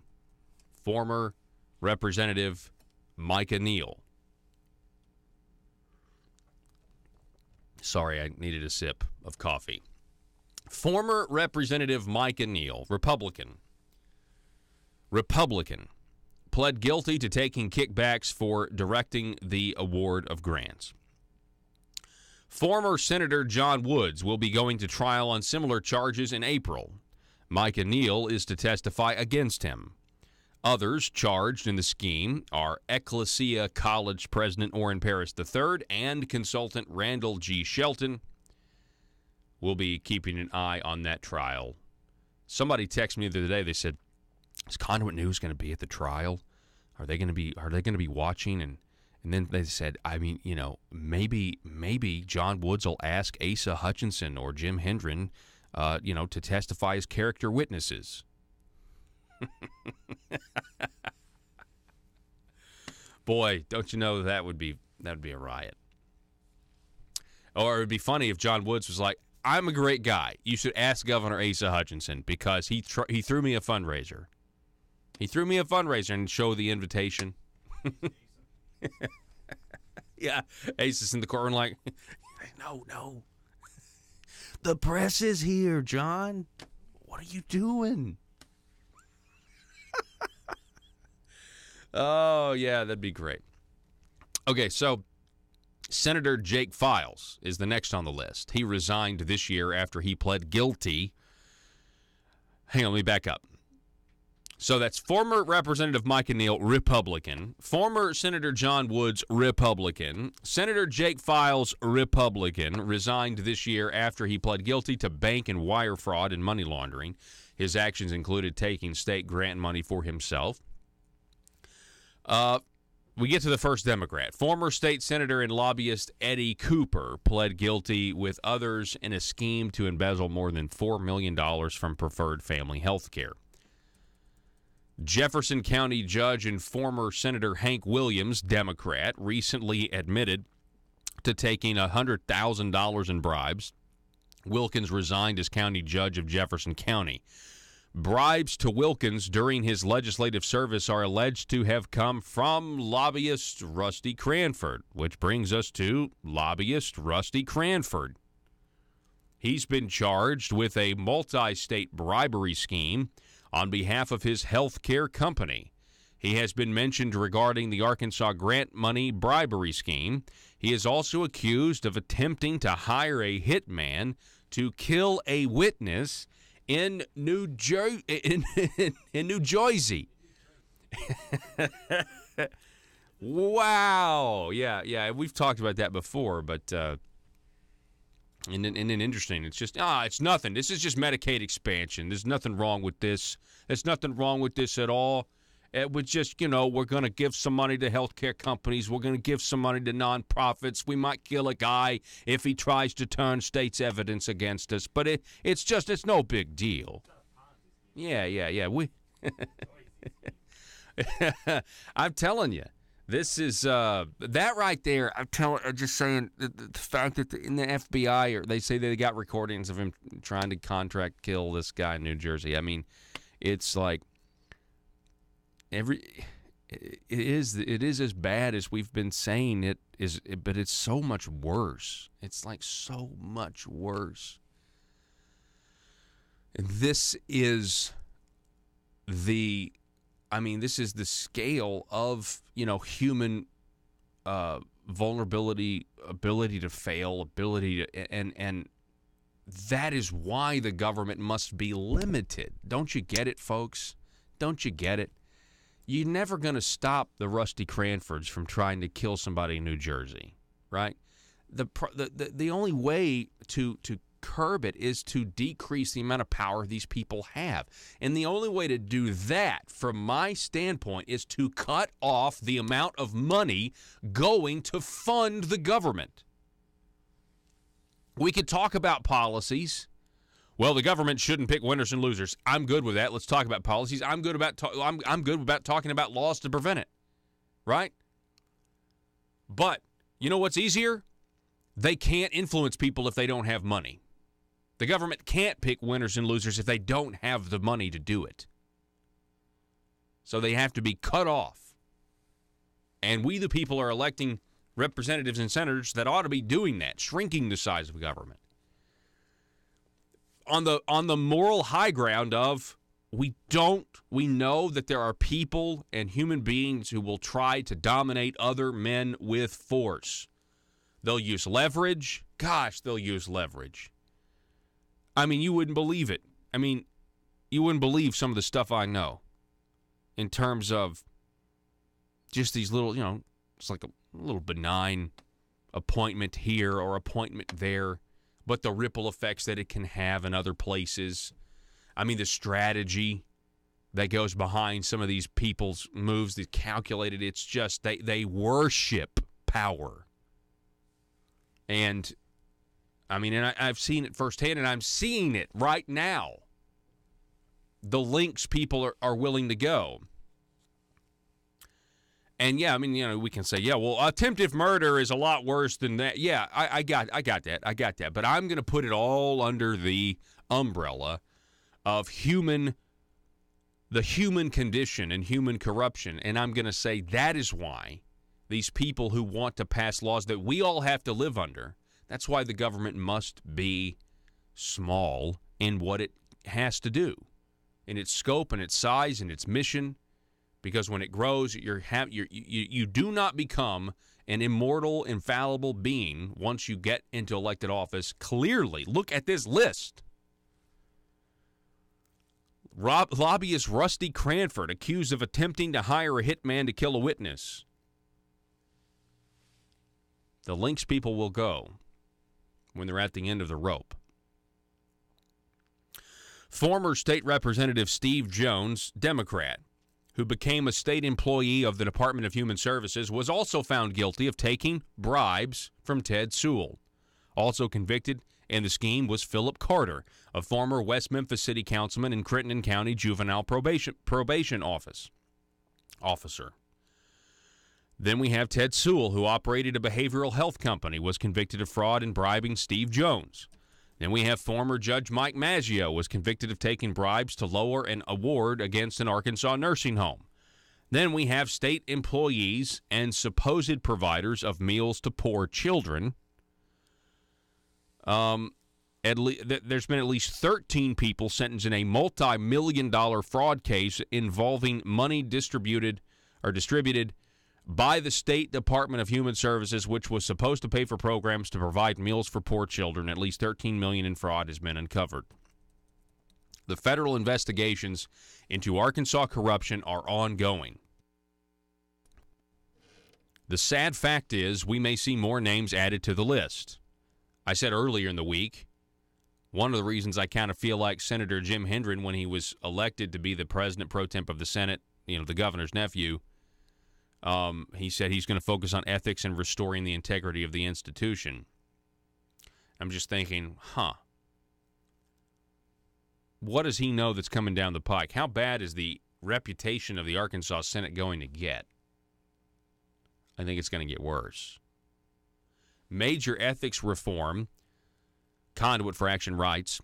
former Representative Micah Neal. Sorry, I needed a sip of coffee. Former Representative Micah Neal, Republican, pled guilty to taking kickbacks for directing the award of grants. Former Senator John Woods will be going to trial on similar charges in April. Micah Neal is to testify against him. Others charged in the scheme are Ecclesia College President Orrin Paris III and consultant Randall G. Shelton. We'll be keeping an eye on that trial. Somebody texted me the other day. They said, "Is Conduit News going to be at the trial? Are they going to be watching?" And then they said, I mean, you know, maybe John Woods will ask Asa Hutchinson or Jim Hendren, to testify as character witnesses. Boy, don't you know that would be a riot. Or it would be funny if John Woods was like, "I'm a great guy. You should ask Governor Asa Hutchinson because he threw me a fundraiser. He threw me a fundraiser and showed the invitation." Yeah, Asa's in the courtroom like, no. The press is here, John. What are you doing? Oh, yeah, that'd be great. Okay, so Senator Jake Files is the next on the list. He resigned this year after he pled guilty. Hang on, let me back up. So that's former Representative Micah Neal, Republican. Former Senator John Woods, Republican. Senator Jake Files, Republican, resigned this year after he pled guilty to bank and wire fraud and money laundering. His actions included taking state grant money for himself. We get to the first Democrat. Former state senator and lobbyist Eddie Cooper pled guilty with others in a scheme to embezzle more than $4 million from Preferred Family Health Care. Jefferson County Judge and former Senator Hank Williams, Democrat, recently admitted to taking $100,000 in bribes. Wilkins resigned as county judge of Jefferson County. Bribes to Wilkins during his legislative service are alleged to have come from lobbyist Rusty Cranford, which brings us to lobbyist Rusty Cranford. He's been charged with a multi-state bribery scheme on behalf of his health care company. He has been mentioned regarding the Arkansas grant money bribery scheme. He is also accused of attempting to hire a hitman to kill a witness in New Jersey. Wow. Yeah, we've talked about that before, but and then interesting. It's just, it's nothing. This is just Medicaid expansion. There's nothing wrong with this. There's nothing wrong with this at all. It was just, we're going to give some money to healthcare companies. We're going to give some money to nonprofits. We might kill a guy if he tries to turn state's evidence against us. But it's no big deal. Yeah. I'm telling you. This is that right there. I'm just saying the fact that in the FBI, they say they got recordings of him trying to contract kill this guy in New Jersey. I mean, it's like it is as bad as we've been saying it is, but it's so much worse. It's like so much worse. And this is the scale of, human vulnerability, ability to fail, ability to, and that is why the government must be limited. Don't you get it, folks? Don't you get it? You're never going to stop the Rusty Cranfords from trying to kill somebody in New Jersey, right? The only way to curb it is to decrease the amount of power these people have. And the only way to do that, from my standpoint, is to cut off the amount of money going to fund the government. We could talk about policies. Well, the government shouldn't pick winners and losers. I'm good with that. Let's talk about policies. I'm good about talking about laws to prevent it, right? But you know what's easier? They can't influence people if they don't have money. The government can't pick winners and losers if they don't have the money to do it. So they have to be cut off. And we, the people, are electing representatives and senators that ought to be doing that, shrinking the size of government. On the moral high ground of we know that there are people and human beings who will try to dominate other men with force. They'll use leverage. Gosh, they'll use leverage. I mean, you wouldn't believe it. I mean, you wouldn't believe some of the stuff I know in terms of just these little, it's like a little benign appointment here or appointment there, but the ripple effects that it can have in other places. I mean, the strategy that goes behind some of these people's moves, the calculated, it's just they worship power. And, I mean, and I've seen it firsthand, and I'm seeing it right now. The lengths people are willing to go. And, yeah, I mean, we can say, yeah, well, attempted murder is a lot worse than that. Yeah, I got that. But I'm going to put it all under the umbrella of the human condition and human corruption. And I'm going to say that is why these people who want to pass laws that we all have to live under, that's why the government must be small in what it has to do, in its scope and its size and its mission, because when it grows, you do not become an immortal, infallible being once you get into elected office. Clearly, look at this list. Lobbyist Rusty Cranford accused of attempting to hire a hitman to kill a witness. The lengths people will go when they're at the end of the rope. Former state representative Steve Jones, Democrat, who became a state employee of the Department of Human Services, was also found guilty of taking bribes from Ted Sewell. Also convicted in the scheme was Philip Carter, a former West Memphis city councilman and Crittenden County juvenile probation officer. Then we have Ted Sewell, who operated a behavioral health company, was convicted of fraud and bribing Steve Jones. Then we have former Judge Mike Maggio, was convicted of taking bribes to lower an award against an Arkansas nursing home. Then we have state employees and supposed providers of meals to poor children. There's been at least 13 people sentenced in a multi-million-dollar fraud case involving money distributed by the State Department of Human Services, which was supposed to pay for programs to provide meals for poor children. At least $13 million in fraud has been uncovered. The federal investigations into Arkansas corruption are ongoing. The sad fact is we may see more names added to the list. I said earlier in the week, one of the reasons I kind of feel like Senator Jim Hendren, when he was elected to be the president pro temp of the Senate, the governor's nephew, he said he's going to focus on ethics and restoring the integrity of the institution. I'm just thinking, what does he know that's coming down the pike? How bad is the reputation of the Arkansas Senate going to get? I think it's going to get worse. Major ethics reform, Conduit for Action Rights,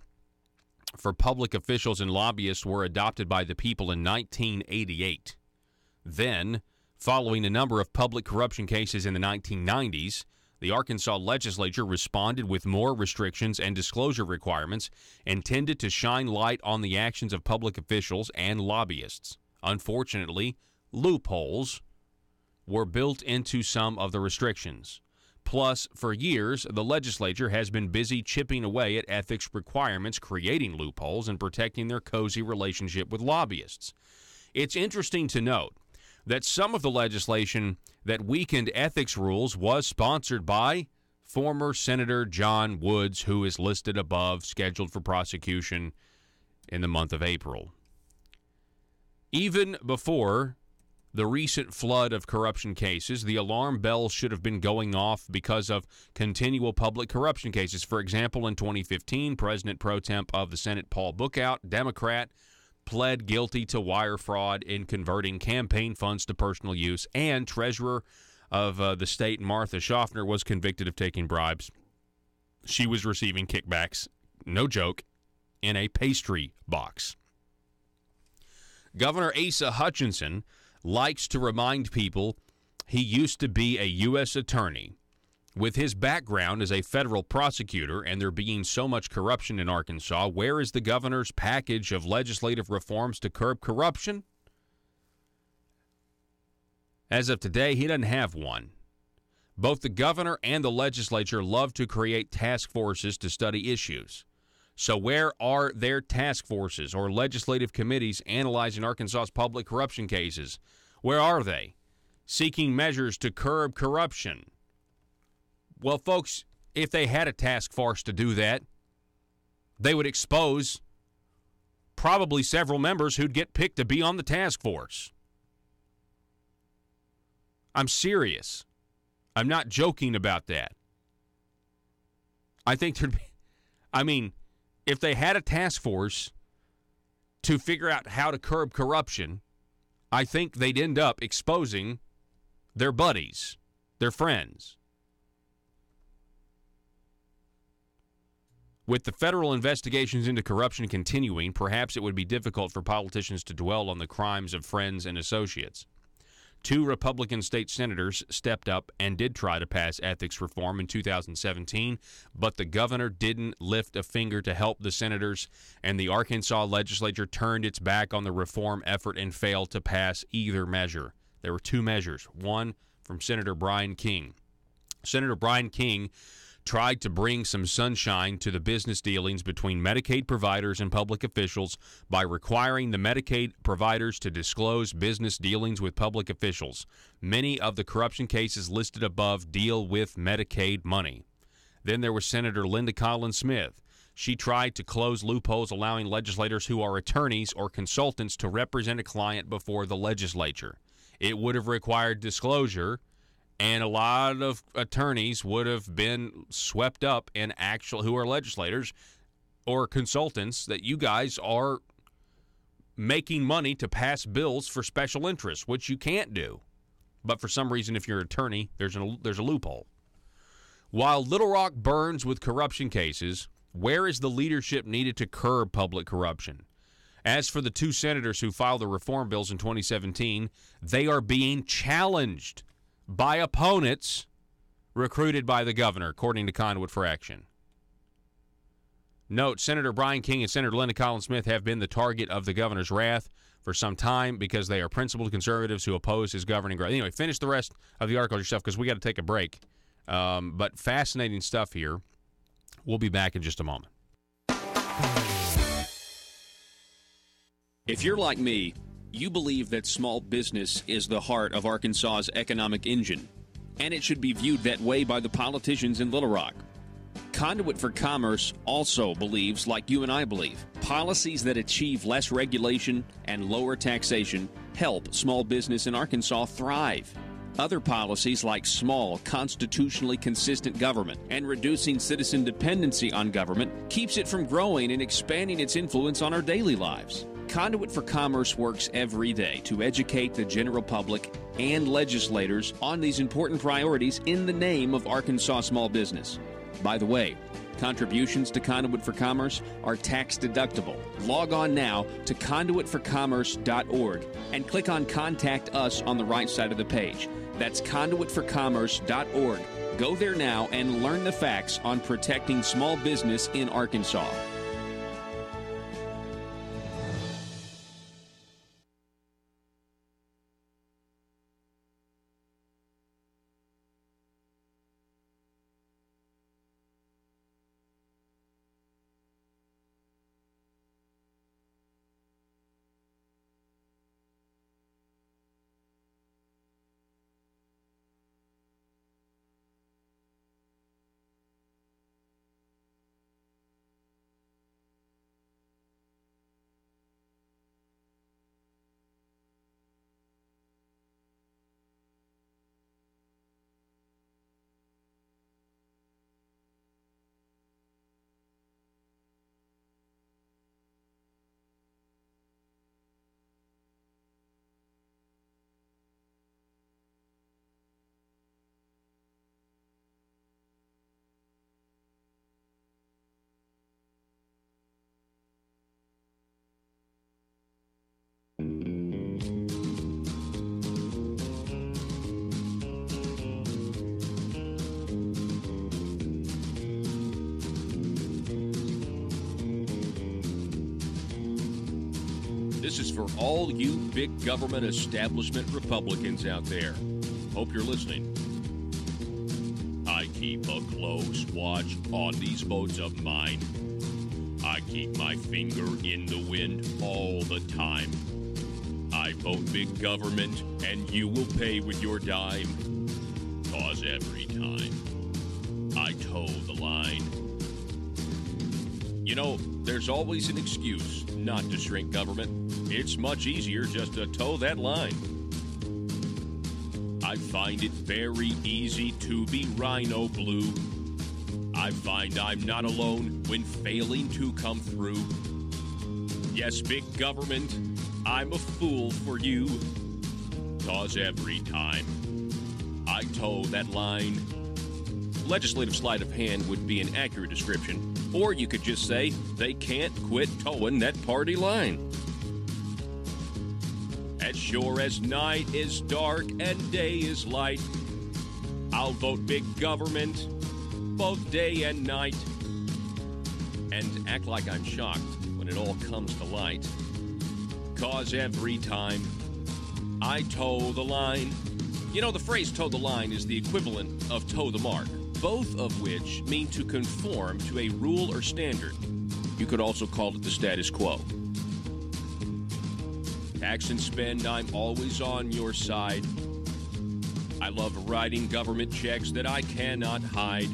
for public officials and lobbyists were adopted by the people in 1988. Then, following a number of public corruption cases in the 1990s, the Arkansas legislature responded with more restrictions and disclosure requirements intended to shine light on the actions of public officials and lobbyists. Unfortunately, loopholes were built into some of the restrictions. Plus, for years, the legislature has been busy chipping away at ethics requirements, creating loopholes, and protecting their cozy relationship with lobbyists. It's interesting to note that some of the legislation that weakened ethics rules was sponsored by former Senator John Woods, who is listed above, scheduled for prosecution in the month of April. Even before the recent flood of corruption cases, the alarm bells should have been going off because of continual public corruption cases. For example, in 2015, President pro temp of the Senate, Paul Bookout, Democrat, pled guilty to wire fraud in converting campaign funds to personal use, and Treasurer of the state, Martha Schaffner, was convicted of taking bribes. She was receiving kickbacks, no joke, in a pastry box. Governor Asa Hutchinson likes to remind people he used to be a U.S. attorney. With his background as a federal prosecutor and there being so much corruption in Arkansas, where is the governor's package of legislative reforms to curb corruption? As of today, he doesn't have one. Both the governor and the legislature love to create task forces to study issues. So where are their task forces or legislative committees analyzing Arkansas's public corruption cases? Where are they? Seeking measures to curb corruption. Well, folks, if they had a task force to do that, they would expose probably several members who'd get picked to be on the task force. I'm serious. I'm not joking about that. I think there'd be, if they had a task force to figure out how to curb corruption, I think they'd end up exposing their buddies, their friends. With the federal investigations into corruption continuing, perhaps it would be difficult for politicians to dwell on the crimes of friends and associates. 2 Republican state senators stepped up and did try to pass ethics reform in 2017, but the governor didn't lift a finger to help the senators, and the Arkansas legislature turned its back on the reform effort and failed to pass either measure. There were 2 measures, one from Senator Brian King. Senator Brian King tried to bring some sunshine to the business dealings between Medicaid providers and public officials by requiring the Medicaid providers to disclose business dealings with public officials. Many of the corruption cases listed above deal with Medicaid money. Then there was Senator Linda Collins Smith. She tried to close loopholes allowing legislators who are attorneys or consultants to represent a client before the legislature. It would have required disclosure, and a lot of attorneys would have been swept up in who are legislators or consultants that you guys are making money to pass bills for special interests, which you can't do. But for some reason, if you're an attorney, there's a loophole. While Little Rock burns with corruption cases, where is the leadership needed to curb public corruption? As for the 2 senators who filed the reform bills in 2017, they are being challenged by opponents recruited by the governor, according to Conduit for Action. Note, Senator Brian King and Senator Linda Collins Smith have been the target of the governor's wrath for some time because they are principled conservatives who oppose his governing growth. Anyway, finish the rest of the article yourself because we got to take a break. But fascinating stuff here. We'll be back in just a moment. If you're like me, you believe that small business is the heart of Arkansas's economic engine, and it should be viewed that way by the politicians in Little Rock. Conduit for Commerce also believes, like you and I believe, policies that achieve less regulation and lower taxation help small business in Arkansas thrive. Other policies like small, constitutionally consistent government and reducing citizen dependency on government keeps it from growing and expanding its influence on our daily lives. Conduit for Commerce works every day to educate the general public and legislators on these important priorities in the name of Arkansas small business. By the way, contributions to Conduit for Commerce are tax deductible. Log on now to conduitforcommerce.org and click on Contact Us on the right side of the page. That's conduitforcommerce.org. Go there now and learn the facts on protecting small business in Arkansas. This is for all you big government establishment Republicans out there. Hope you're listening. I keep a close watch on these votes of mine. I keep my finger in the wind all the time. I vote big government, and you will pay with your dime. 'Cause every time I toe the line. You know, there's always an excuse not to shrink government. It's much easier just to toe that line. I find it very easy to be rhino blue. I find I'm not alone when failing to come through. Yes, big government, I'm a fool for you. 'Cause every time I toe that line. Legislative sleight of hand would be an accurate description. Or you could just say, they can't quit towing that party line. As sure as night is dark and day is light, I'll vote big government both day and night. And act like I'm shocked when it all comes to light. 'Cause every time I toe the line. You know, the phrase toe the line is the equivalent of toe the mark, both of which mean to conform to a rule or standard. You could also call it the status quo. Tax and spend, I'm always on your side. I love writing government checks that I cannot hide.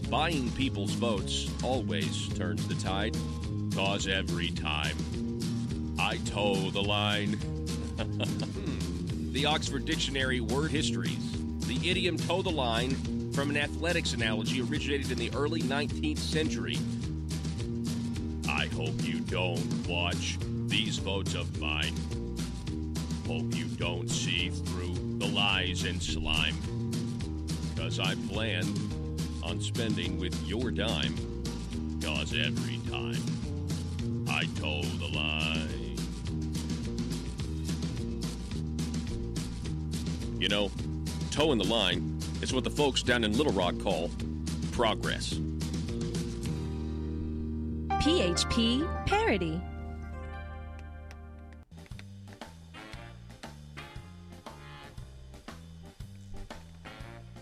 Buying people's votes always turns the tide. 'Cause every time I toe the line. The Oxford Dictionary word histories. The idiom toe the line, from an athletics analogy, originated in the early 19th century. I hope you don't watch these votes of mine. Hope you don't see through the lies and slime. 'Cause I plan on spending with your dime. 'Cause every time I toe the line. You know, toeing the line is what the folks down in Little Rock call progress. PHP Parody.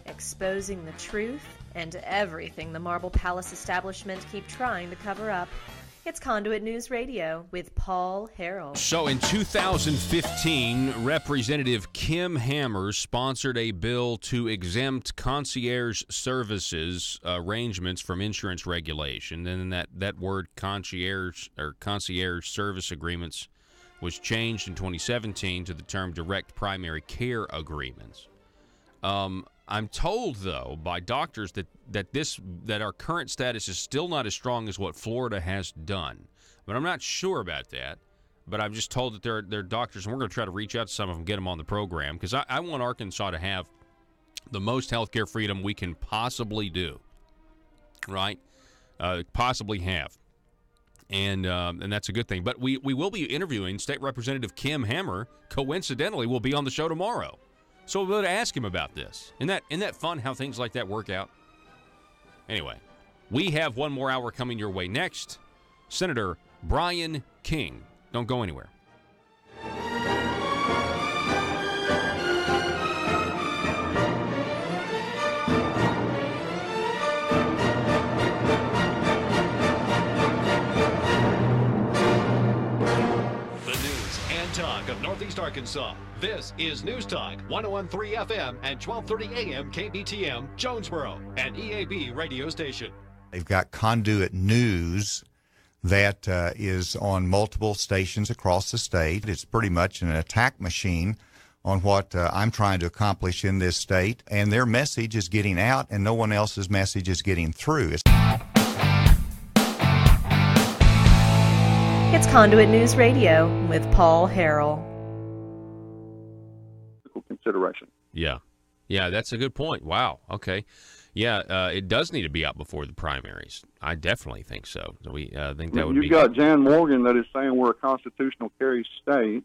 Exposing the truth and everything the Marble Palace establishment keep trying to cover up. It's Conduit News Radio with Paul Harrell. So in 2015, Representative Kim Hammer sponsored a bill to exempt concierge services arrangements from insurance regulation. And then that word concierge service agreements was changed in 2017 to the term direct primary care agreements. I'm told, though, by doctors that our current status is still not as strong as what Florida has done. But I'm not sure about that. But I'm just told that they're doctors, and we're going to try to reach out to some of them, get them on the program, because I want Arkansas to have the most health care freedom we can possibly do, right? Possibly have. And that's a good thing. But we will be interviewing State Representative Kim Hammer. Coincidentally, will be on the show tomorrow. So we'll be able to ask him about this. Isn't that fun how things like that work out? Anyway, we have one more hour coming your way next. Senator Brian King. Don't go anywhere. Talk of Northeast Arkansas. This is News Talk 101.3 FM and 12:30 AM KBTM, Jonesboro, an EAB radio station. They've got Conduit News that is on multiple stations across the state. It's pretty much an attack machine on what I'm trying to accomplish in this state, and their message is getting out, and no one else's message is getting through. It's Conduit News Radio with Paul Harrell. Consideration. Yeah, that's a good point. Wow. Okay. Yeah, it does need to be out before the primaries. I definitely think so. We think that would be. You've got Jan Morgan that is saying we're a constitutional carry state,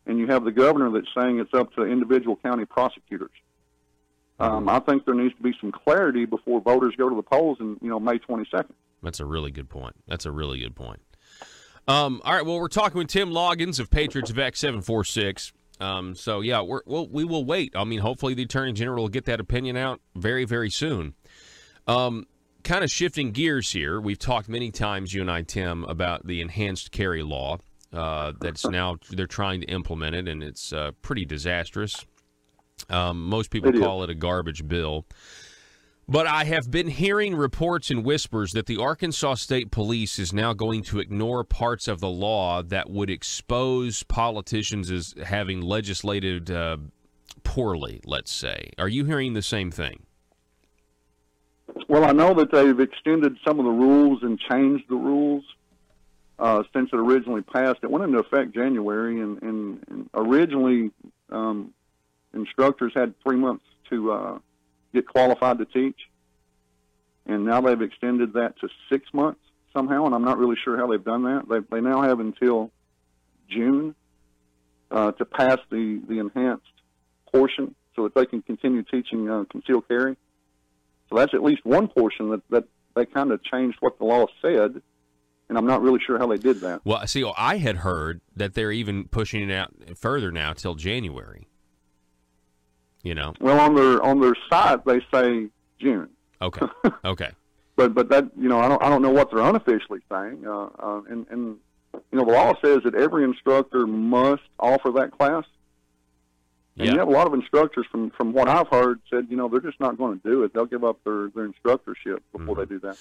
and you have the governor that's saying it's up to individual county prosecutors. I think there needs to be some clarity before voters go to the polls in May 22nd. That's a really good point. All right, well, we're talking with Tim Loggins of Patriots Vec 746. So, yeah, we will wait. I mean, hopefully the Attorney General will get that opinion out very, very soon. Kind of shifting gears here, we've talked many times, you and I, Tim, about the enhanced carry law that's now they're trying to implement it, and it's pretty disastrous. Most people call it a garbage bill. But I have been hearing reports and whispers that the Arkansas State Police is now going to ignore parts of the law that would expose politicians as having legislated poorly, let's say. Are you hearing the same thing? Well, I know that they've extended some of the rules and changed the rules since it originally passed. It went into effect January, and originally instructors had 3 months to get qualified to teach, and now they've extended that to 6 months somehow, and I'm not really sure how they've done that. They now have until June to pass the enhanced portion so that they can continue teaching concealed carry. So that's at least one portion that they kind of changed what the law said, and I'm not really sure how they did that. Well, see, I had heard that they're even pushing it out further now till January. You know. Well, on their site they say June. Okay. Okay. but that, you know, I don't know what they're unofficially saying. And you know, the law says that every instructor must offer that class. And you have a lot of instructors, from what I've heard, said, you know, they're just not going to do it. They'll give up their instructorship before they do that.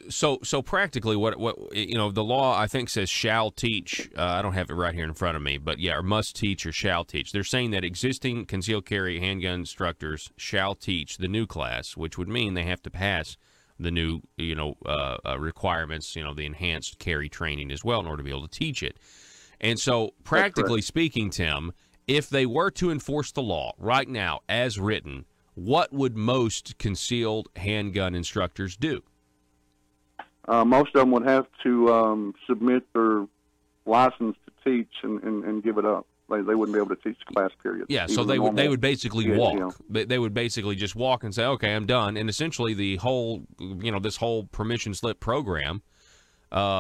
So practically, what you know, the law I think says shall teach. I don't have it right here in front of me, but yeah, or must teach or shall teach. They're saying that existing concealed carry handgun instructors shall teach the new class, which would mean they have to pass the new, you know, requirements, you know, the enhanced carry training as well in order to be able to teach it. And so, practically speaking, Tim, if they were to enforce the law right now as written, what would most concealed handgun instructors do? Most of them would have to submit their license to teach and give it up. They wouldn't be able to teach the class period. Yeah, so they would basically walk. They would basically just walk and say, okay, I'm done. And essentially the whole, you know, this whole permission slip program,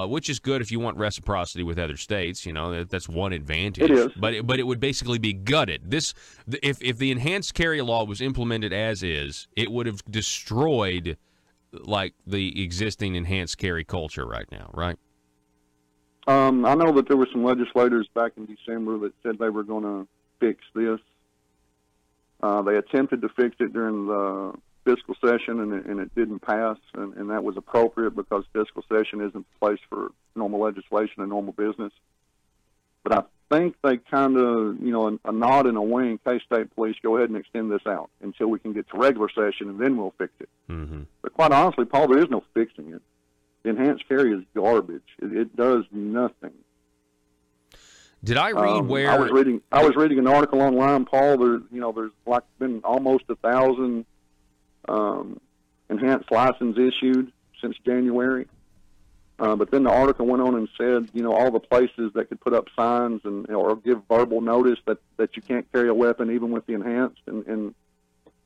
which is good if you want reciprocity with other states. You know, that's one advantage. It is. But it would basically be gutted. If the enhanced carry law was implemented as is, it would have destroyed like the existing enhanced carry culture right now, right? I know that there were some legislators back in December that said they were going to fix this. They attempted to fix it during the fiscal session, and it didn't pass, and that was appropriate because fiscal session isn't the place for normal legislation and normal business. But I think they kind of, you know, a nod and a wink, hey, state police, go ahead and extend this out until we can get to regular session, and then we'll fix it. Mm-hmm. But quite honestly, Paul, there is no fixing it. The enhanced carry is garbage. It does nothing. Did I read where I was reading an article online, Paul. There's like been almost 1,000 enhanced license issued since January. But then the article went on and said, you know, all the places that could put up signs and or give verbal notice that you can't carry a weapon even with the enhanced, and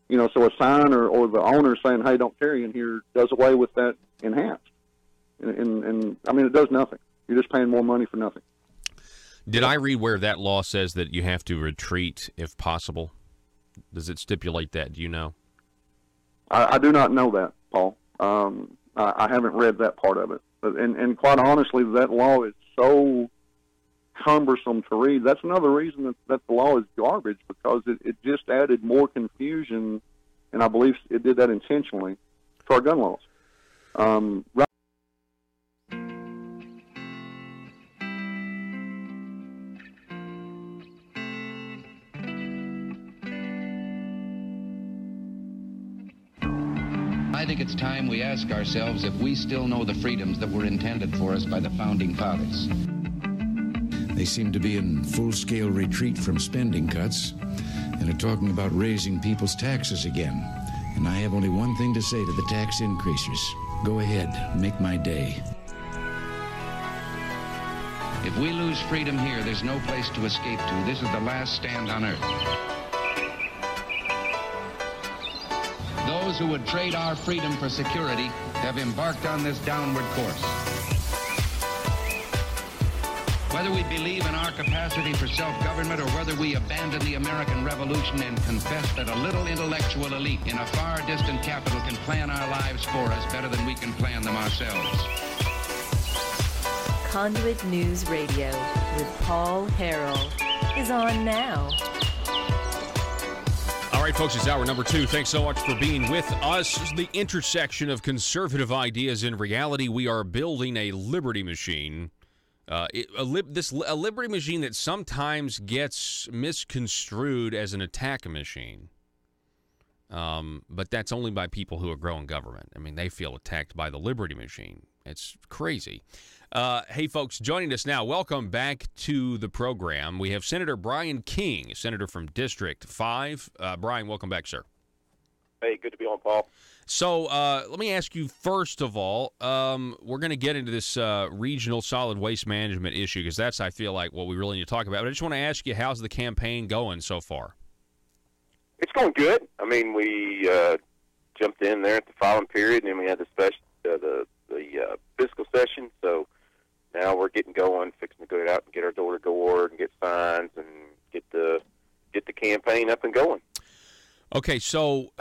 you know, so a sign or the owner saying, hey, don't carry in here does away with that enhanced. And I mean, it does nothing. You're just paying more money for nothing. Did I read where that law says that you have to retreat if possible? Does it stipulate that? Do you know? I do not know that, Paul. I haven't read that part of it. And quite honestly, that law is so cumbersome to read. That's another reason that the law is garbage, because it just added more confusion, and I believe it did that intentionally, to our gun laws. Right. I think it's time we ask ourselves if we still know the freedoms that were intended for us by the Founding Fathers. They seem to be in full-scale retreat from spending cuts and are talking about raising people's taxes again. And I have only one thing to say to the tax increasers. Go ahead, make my day. If we lose freedom here, there's no place to escape to. This is the last stand on earth. Those who would trade our freedom for security have embarked on this downward course. Whether we believe in our capacity for self-government or whether we abandon the American Revolution and confess that a little intellectual elite in a far distant capital can plan our lives for us better than we can plan them ourselves. Conduit News Radio with Paul Harrell is on now. All right, folks, it's hour number 2. Thanks so much for being with us. This is the intersection of conservative ideas and reality. We are building a liberty machine. A liberty machine that sometimes gets misconstrued as an attack machine. But that's only by people who are growing government. I mean, they feel attacked by the liberty machine. It's crazy. Hey, folks, joining us now, welcome back to the program. We have Senator Brian King, senator from District 5. Brian, welcome back, sir. Hey, good to be on, Paul. So let me ask you, first of all, we're going to get into this regional solid waste management issue because that's, I feel like, what we really need to talk about. But I just want to ask you, how's the campaign going so far? It's going good. I mean, we jumped in there at the filing period, and then we had the fiscal session. So now we're getting going, fixing to go out and get our door-to-door and get signs and get the campaign up and going. Okay, so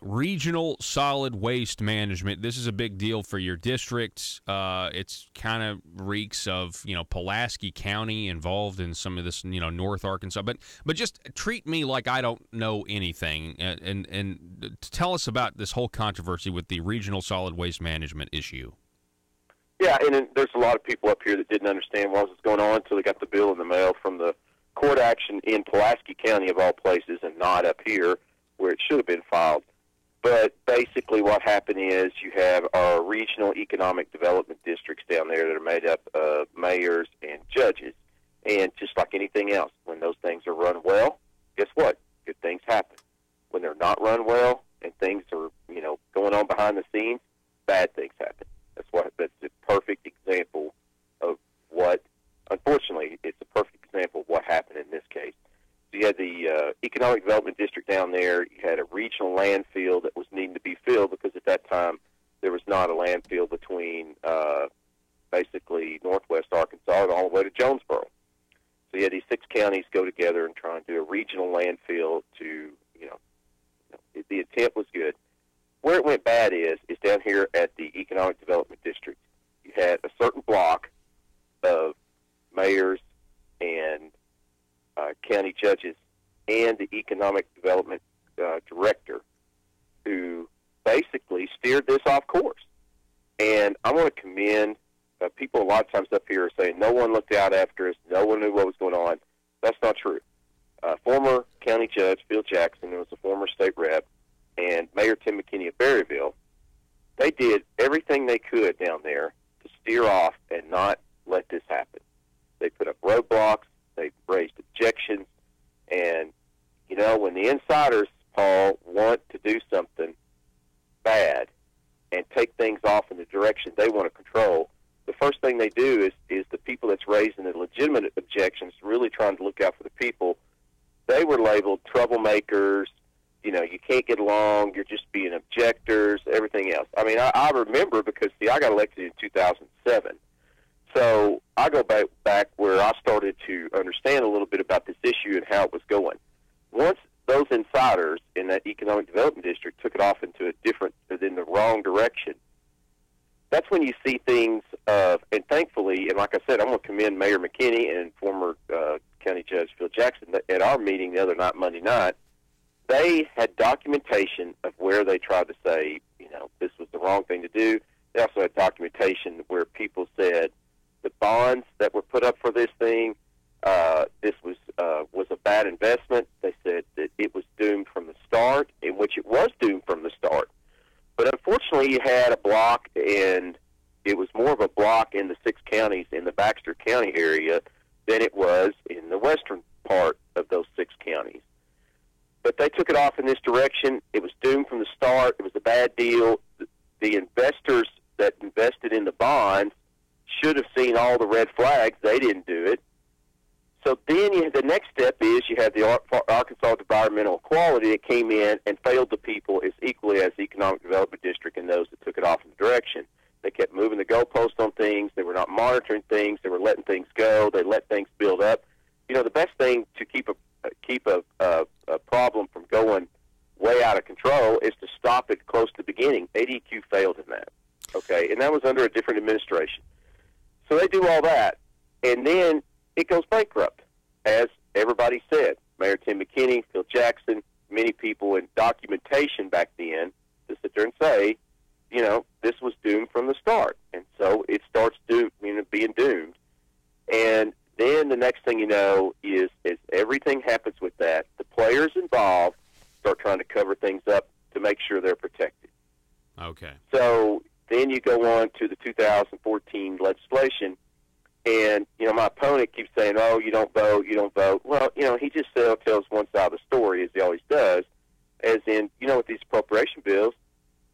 regional solid waste management, this is a big deal for your district. It's kind of reeks of, Pulaski County involved in some of this, North Arkansas. But just treat me like I don't know anything and tell us about this whole controversy with the regional solid waste management issue. Yeah, and there's a lot of people up here that didn't understand what was going on until they got the bill in the mail from the court action in Pulaski County, of all places, and not up here, where it should have been filed. But basically what happened is you have our regional economic development districts down there that are made up of mayors and judges. And just like anything else, when those things are run well, guess what? Good things happen. When they're not run well and things are, going on behind the scenes, bad things happen. That's a perfect example of what, unfortunately, it's a perfect example of what happened in this case. So you had the economic development district down there. You had a regional landfill that was needing to be filled because at that time there was not a landfill between basically northwest Arkansas and all the way to Jonesboro. So you had these 6 counties go together and try and do a regional landfill to, the intent was good. Where it went bad is down here at the economic development district. You had a certain block of mayors and county judges and the economic development director who basically steered this off course. And I want to commend people a lot of times up here are saying no one looked out after us, no one knew what was going on. That's not true. Former county judge Phil Jackson, who was a former state rep, and Mayor Tim McKinney of Berryville, they did everything they could down there to steer off and not let this happen. They put up roadblocks, they raised objections, and, when the insiders, Paul, want to do something bad and take things off in the direction they want to control, the first thing they do is the people that's raising the legitimate objections, really trying to look out for the people, they were labeled troublemakers. You can't get along, you're just being objectors, everything else. I mean, I remember because, I got elected in 2007. So I go back where I started to understand a little bit about this issue and how it was going. Once those insiders in that economic development district took it off into in the wrong direction, that's when you see things and thankfully, and like I said, I'm going to commend Mayor McKinney and former County Judge Phil Jackson at our meeting the other night, Monday night. They had documentation of where they tried to say, this was the wrong thing to do. They also had documentation where people said the bonds that were put up for this thing, this was a bad investment. They said that it was doomed from the start, in which it was doomed from the start. But unfortunately, you had a block, and it was more of a block in the 6 counties in the Baxter County area than it was in the western part of those 6 counties. But they took it off in this direction. It was doomed from the start. It was a bad deal. The investors that invested in the bonds should have seen all the red flags. They didn't do it. So then the next step is you have the Arkansas Environmental Equality that came in and failed the people as equally as the Economic Development District and those that took it off in the direction. They kept moving the goalposts on things. They were not monitoring things. They were letting things go. They let things build up. You know, the best thing to keep a problem from going way out of control is to stop it close to the beginning. ADQ failed in that, okay? And that was under a different administration. So they do all that, and then it goes bankrupt, as everybody said. Mayor Tim McKinney, Phil Jackson, many people in documentation back then to sit there and say, you know, this was doomed from the start. And so it starts being doomed. And then the next thing you know is everything happens with that, the players involved start trying to cover things up to make sure they're protected. Okay. So then you go on to the 2014 legislation, and, you know, my opponent keeps saying, oh, you don't vote, you don't vote. Well, you know, he just tells one side of the story, as he always does, as in, you know, with these appropriation bills,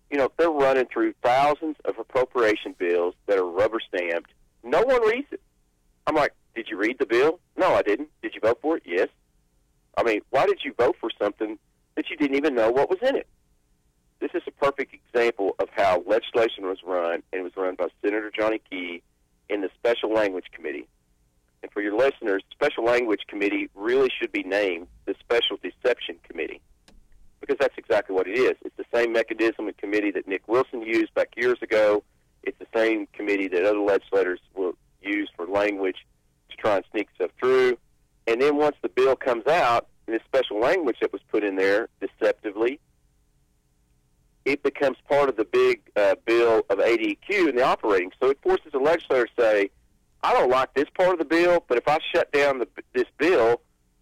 you know, they're running through thousands of appropriation bills that are rubber-stamped. No one reads it. I'm like, did you read the bill? No, I didn't. Did you vote for it? Yes. I mean, why did you vote for something that you didn't even know what was in it? This is a perfect example of how legislation was run, and it was run by Senator Johnny Key in the Special Language Committee. And for your listeners, the Special Language Committee really should be named the Special Deception Committee, because that's exactly what it is. It's the same mechanism and committee that Nick Wilson used back years ago. It's the same committee that other legislators will use for language to try and sneak stuff through. And then once the bill comes out, and this special language that was put in there deceptively, it becomes part of the big bill of ADQ and the operating. So it forces a legislator to say, I don't like this part of the bill, but if I shut down this bill,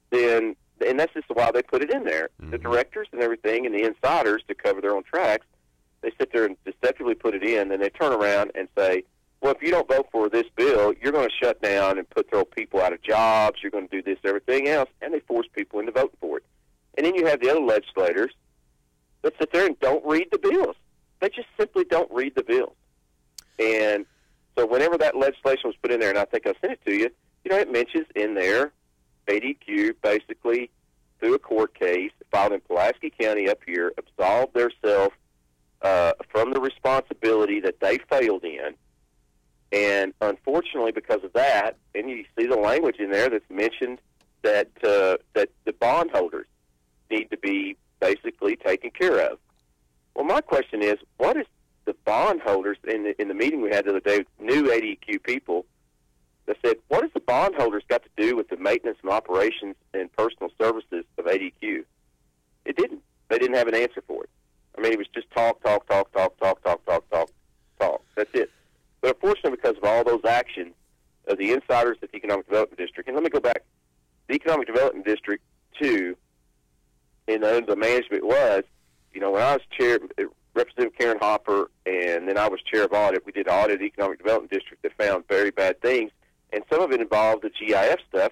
then, and that's just why they put it in there. Mm-hmm. The directors and everything and the insiders, to cover their own tracks, they sit there and deceptively put it in, and they turn around and say, well, if you don't vote for this bill, you're going to shut down and throw people out of jobs, you're going to do this, everything else, and they force people into voting for it. And then you have the other legislators that sit there and don't read the bills. They just simply don't read the bills. And so whenever that legislation was put in there, and I think I sent it to you, you know, it mentions in there ADQ basically, through a court case, filed in Pulaski County up here, absolved themselves from the responsibility that they failed in. And unfortunately, because of that, and you see the language in there that's mentioned that that the bondholders need to be basically taken care of. Well, my question is, what is the bondholders in the meeting we had the other day, new ADQ people, that said, what has the bondholders got to do with the maintenance and operations and personal services of ADQ? It didn't. They didn't have an answer for it. I mean, it was just talk. That's it. But unfortunately, because of all those actions of the insiders at the Economic Development District, and let me go back, the Economic Development District 2, and the management was, you know, when I was chair, Representative Karen Hopper, and then I was chair of audit, we did audit the Economic Development District that found very bad things, and some of it involved the GIF stuff.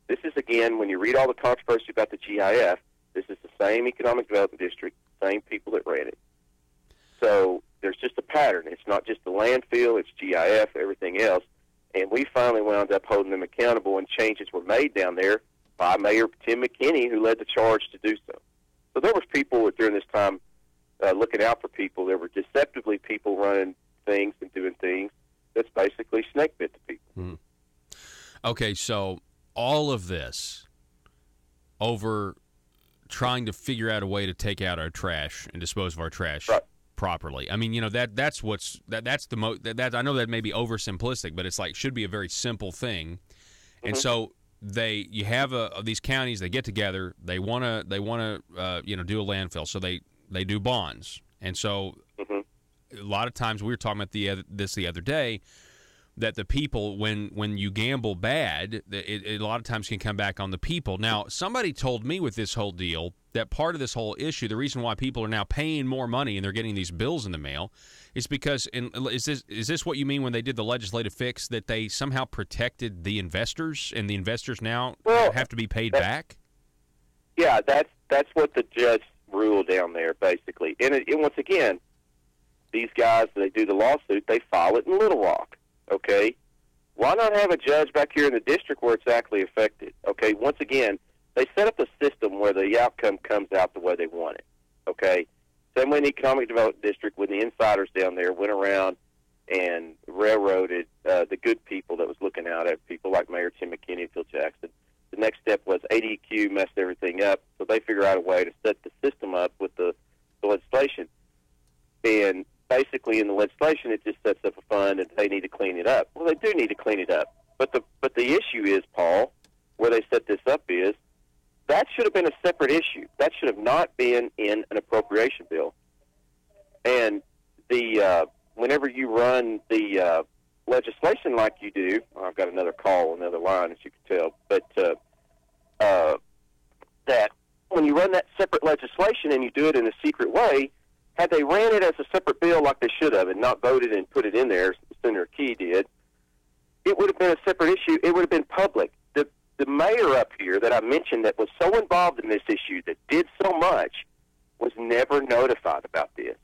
This is, again, when you read all the controversy about the GIF, this is the same Economic Development District, same people that ran it. So there's just a pattern. It's not just the landfill, it's GIF, everything else. And we finally wound up holding them accountable, and changes were made down there by Mayor Tim McKinney, who led the charge to do so. So there was people during this time looking out for people. There were deceptively people running things and doing things that's basically snake bit to people. Mm-hmm. Okay, so all of this over trying to figure out a way to take out our trash and dispose of our trash properly. I mean, you know, that's the I know that may be oversimplistic, but it's like should be a very simple thing. Mm-hmm. And so you have these counties, they get together, they want to do a landfill, so they do bonds. And so a lot of times, we were talking about this the other day, that the people, when you gamble bad, it a lot of times can come back on the people. Now, somebody told me with this whole deal that part of this whole issue, the reason why people are now paying more money and they're getting these bills in the mail, is because, is this what you mean when they did the legislative fix, that they somehow protected the investors, and the investors now have to be paid back? Yeah, that's what the judge ruled down there, basically. And once again, these guys, they do the lawsuit, they file it in Little Rock. Okay, why not have a judge back here in the district where it's actually affected? Okay, once again, they set up a system where the outcome comes out the way they want it. Okay, same way in the Economic Development District, when the insiders down there went around and railroaded the good people that was looking out at people like Mayor Tim McKinney and Phil Jackson. The next step was ADQ messed everything up, so they figured out a way to set the system up with the legislation. And basically in the legislation, it just sets up a fund, and they need to clean it up. Well, they do need to clean it up. But the issue is, Paul, where they set this up is, that should have been a separate issue. That should have not been in an appropriation bill. And whenever you run the legislation like you do, I've got another call on the other line, as you can tell, but that when you run that separate legislation and you do it in a secret way, had they ran it as a separate bill like they should have and not voted and put it in there, as Senator Key did, it would have been a separate issue. It would have been public. The mayor up here that I mentioned that was so involved in this issue, that did so much, was never notified about this.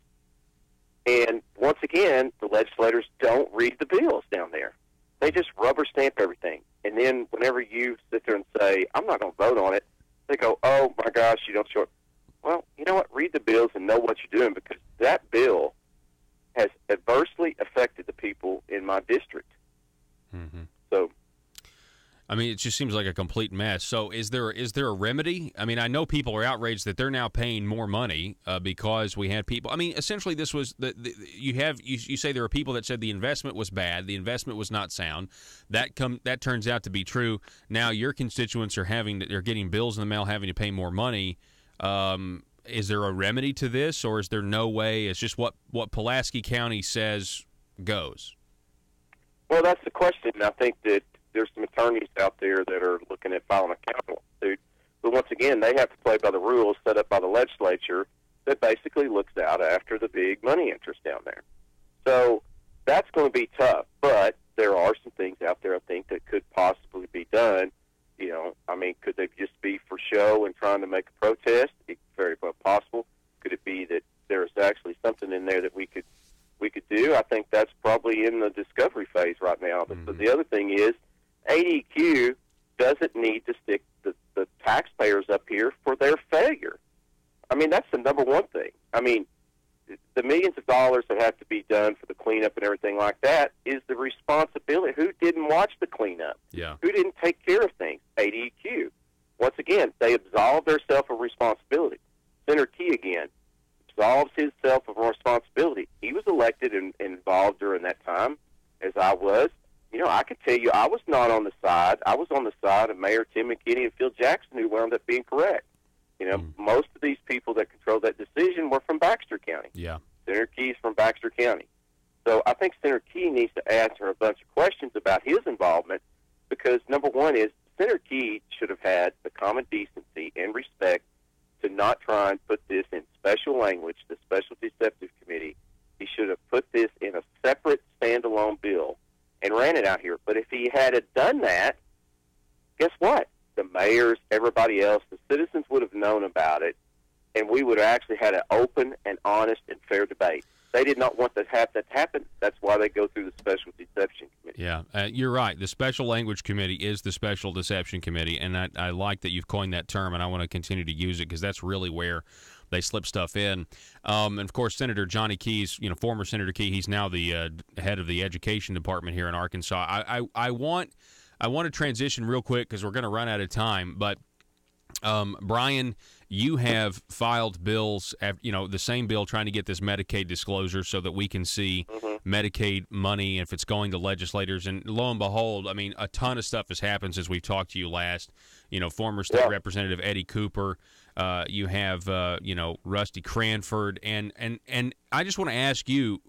And once again, the legislators don't read the bills down there. They just rubber stamp everything. And then whenever you sit there and say, I'm not going to vote on it, they go, oh, my gosh, you don't show it. Well, you know what? Read the bills and know what you're doing, because that bill has adversely affected the people in my district. Mm-hmm. So, I mean, it just seems like a complete mess. So is there a remedy? I mean, I know people are outraged that they're now paying more money because we had people. I mean, essentially, this was you say there are people that said the investment was bad, the investment was not sound. That turns out to be true. Now your constituents are they're getting bills in the mail, having to pay more money. Is there a remedy to this, or is there no way? It's just what Pulaski County says goes. Well, that's the question. I think that there's some attorneys out there that are looking at filing a counter lawsuit. But once again, they have to play by the rules set up by the legislature that basically looks out after the big money interest down there. So that's going to be tough. But there are some things out there, I think, that could possibly be done. You know, I mean, could they just be for show and trying to make a protest? It's very well possible. Could it be that there's actually something in there that we could do? I think that's probably in the discovery phase right now. But the other thing is, ADQ doesn't need to stick the taxpayers up here for their failure. I mean, that's the number one thing. I mean, the millions of dollars that have to be done for the cleanup and everything like that is the responsibility. Who didn't watch the cleanup? Yeah. Who didn't take care of things? ADQ. Once again, they absolve themselves of responsibility. Senator Key, again, absolves himself of responsibility. He was elected and involved during that time, as I was. You know, I could tell you I was not on the side. I was on the side of Mayor Tim McKinney and Phil Jackson, who wound up being correct. You know, most of these people that controlled that decision were from Baxter County. Yeah. Senator Key's from Baxter County. So I think Senator Key needs to answer a bunch of questions about his involvement, because number one is Senator Key should have had the common decency and respect to not try and put this in special language, the Special Deceptive Committee. He should have put this in a separate standalone bill and ran it out here. But if he had done that, guess what? The mayors, everybody else, the citizens would have known about it, and we would have actually had an open and honest and fair debate. They did not want that to happen. That's why they go through the Special Deception Committee. Yeah, you're right. The Special Language Committee is the Special Deception Committee, and I like that you've coined that term, and I want to continue to use it because that's really where they slip stuff in. And, of course, Senator Johnny Keyes, former Senator Key, he's now the head of the Education Department here in Arkansas. I want to transition real quick because we're going to run out of time, but Brian, you have filed bills, the same bill trying to get this Medicaid disclosure so that we can see Medicaid money if it's going to legislators. And lo and behold, I mean, a ton of stuff has happened since we've talked to you last. Former State Representative Eddie Cooper. You have, Rusty Cranford. And I just want to ask you,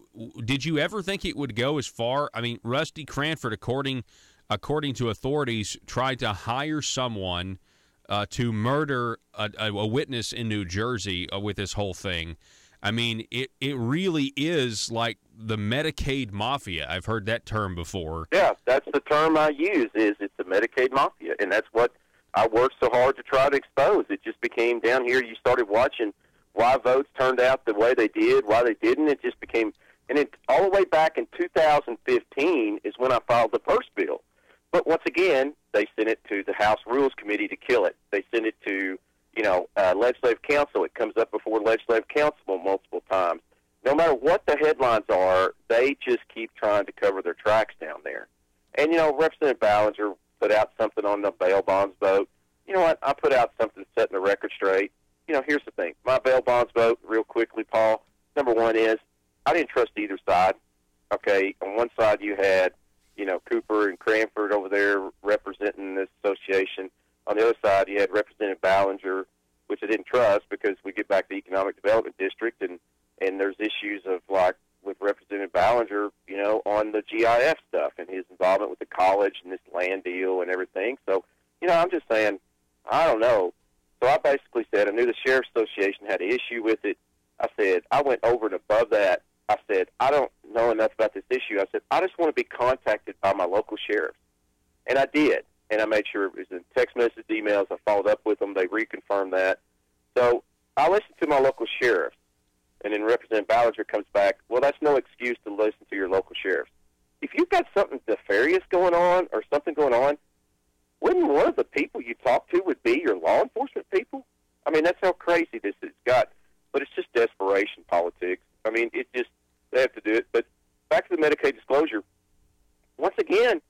did you ever think it would go as far? I mean, Rusty Cranford, according to authorities, tried to hire someone to murder a witness in New Jersey with this whole thing. I mean, it really is like the Medicaid mafia. I've heard that term before. Yeah, that's the term I use, is it's the Medicaid mafia, and that's what I worked so hard to try to expose. It just became down here, you started watching why votes turned out the way they did, why they didn't. It just became, and it all the way back in 2015 is when I filed the first bill. But once again, they sent it to the House Rules Committee to kill it. They sent it to, Legislative Council. It comes up before Legislative Council multiple times. No matter what the headlines are, they they just keep trying to cover their tracks down there. And, you know, Representative Ballinger put out something on the bail bonds vote. You know what? I put out something setting the record straight. You know, here's the thing. My bail bonds vote, real quickly, Paul, number one is I didn't trust either side. Okay, on one side you had, you know, Cooper and Cranford over there representing this association. On the other side you had Representative Ballinger, which I didn't trust because we get back to the Economic Development District, and there's issues of, like, with Representative Ballinger, you know, on the GIF stuff and his involvement with the college and this land deal and everything. So, you know, I'm just saying, I don't know. So I basically said I knew the Sheriff's Association had an issue with it. I said, I went over and above that. I said, I don't know enough about this issue. I said, I just want to be contacted by my local sheriffs. And I did. And I made sure it was in text message, emails. I followed up with them. They reconfirmed that. So I listened to my local sheriffs. And then Representative Ballinger comes back, well, that's no excuse to listen to your local sheriffs. If you've got something nefarious going on or something going on, wouldn't one of the people you talk to would be your law enforcement people? I mean, that's how crazy this has got. But it's just desperation politics. I mean, it just, they have to do it. But back to the Medicaid disclosure, once again,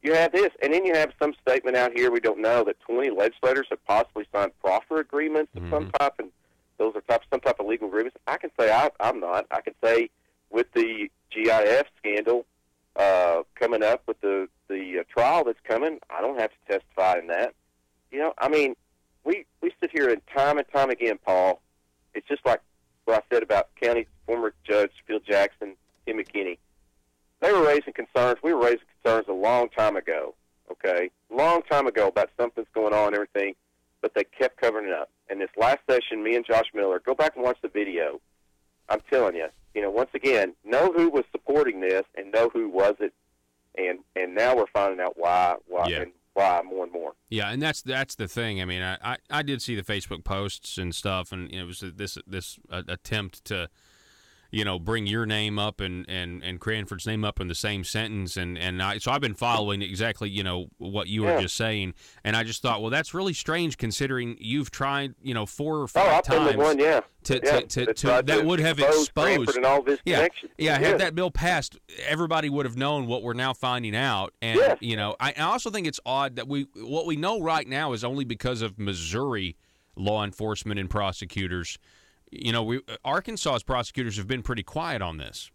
you have this, and then you have some statement out here, we don't know, that 20 legislators have possibly signed proffer agreements of some type, and those are some type of legal agreements. I can say I'm not. I can say with the GIF scandal coming up with the trial that's coming, I don't have to testify in that. You know, I mean, we sit here and time again, Paul, it's just like what I said about county former Judge Phil Jackson, Tim McKinney. They were raising concerns. We were raising concerns a long time ago, okay? Long time ago about something's going on and everything, but they kept covering it up. And this last session, me and Josh Miller, go back and watch the video. I'm telling you, you know, once again, know who was supporting this and know who wasn't. And now we're finding out why and why more and more. Yeah, and that's the thing. I mean, I did see the Facebook posts and stuff, and it was this attempt to, you know, bring your name up and Cranford's name up in the same sentence, so I've been following exactly, you know, what you were just saying, and I just thought, well, that's really strange considering you've tried, you know, 4 or 5 times. The one, that would have exposed and all this connection. Had that bill passed, everybody would have known what we're now finding out, and you know, I also think it's odd that what we know right now is only because of Missouri law enforcement and prosecutors. You know, Arkansas's prosecutors have been pretty quiet on this.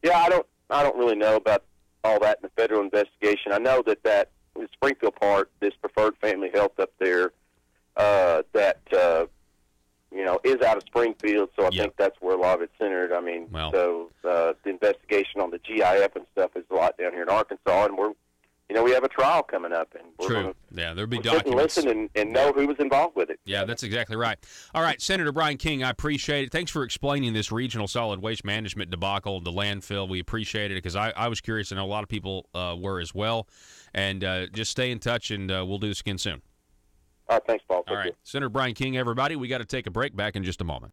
Yeah, I don't really know about all that in the federal investigation. I know that the Springfield part, this Preferred Family Health up there, you know, is out of Springfield, so I think that's where a lot of it's centered. I mean, so the investigation on the GIF and stuff is a lot down here in Arkansas, and we have a trial coming up, and we're there'll be documents. Listen and know who was involved with it. Yeah, that's exactly right. All right, Senator Brian King, I appreciate it. Thanks for explaining this regional solid waste management debacle, the landfill. We appreciate it because I was curious, and a lot of people were as well. And just stay in touch, and we'll do this again soon. All right, thanks, Paul. All right, Senator Brian King, everybody. We got to take a break. Back in just a moment.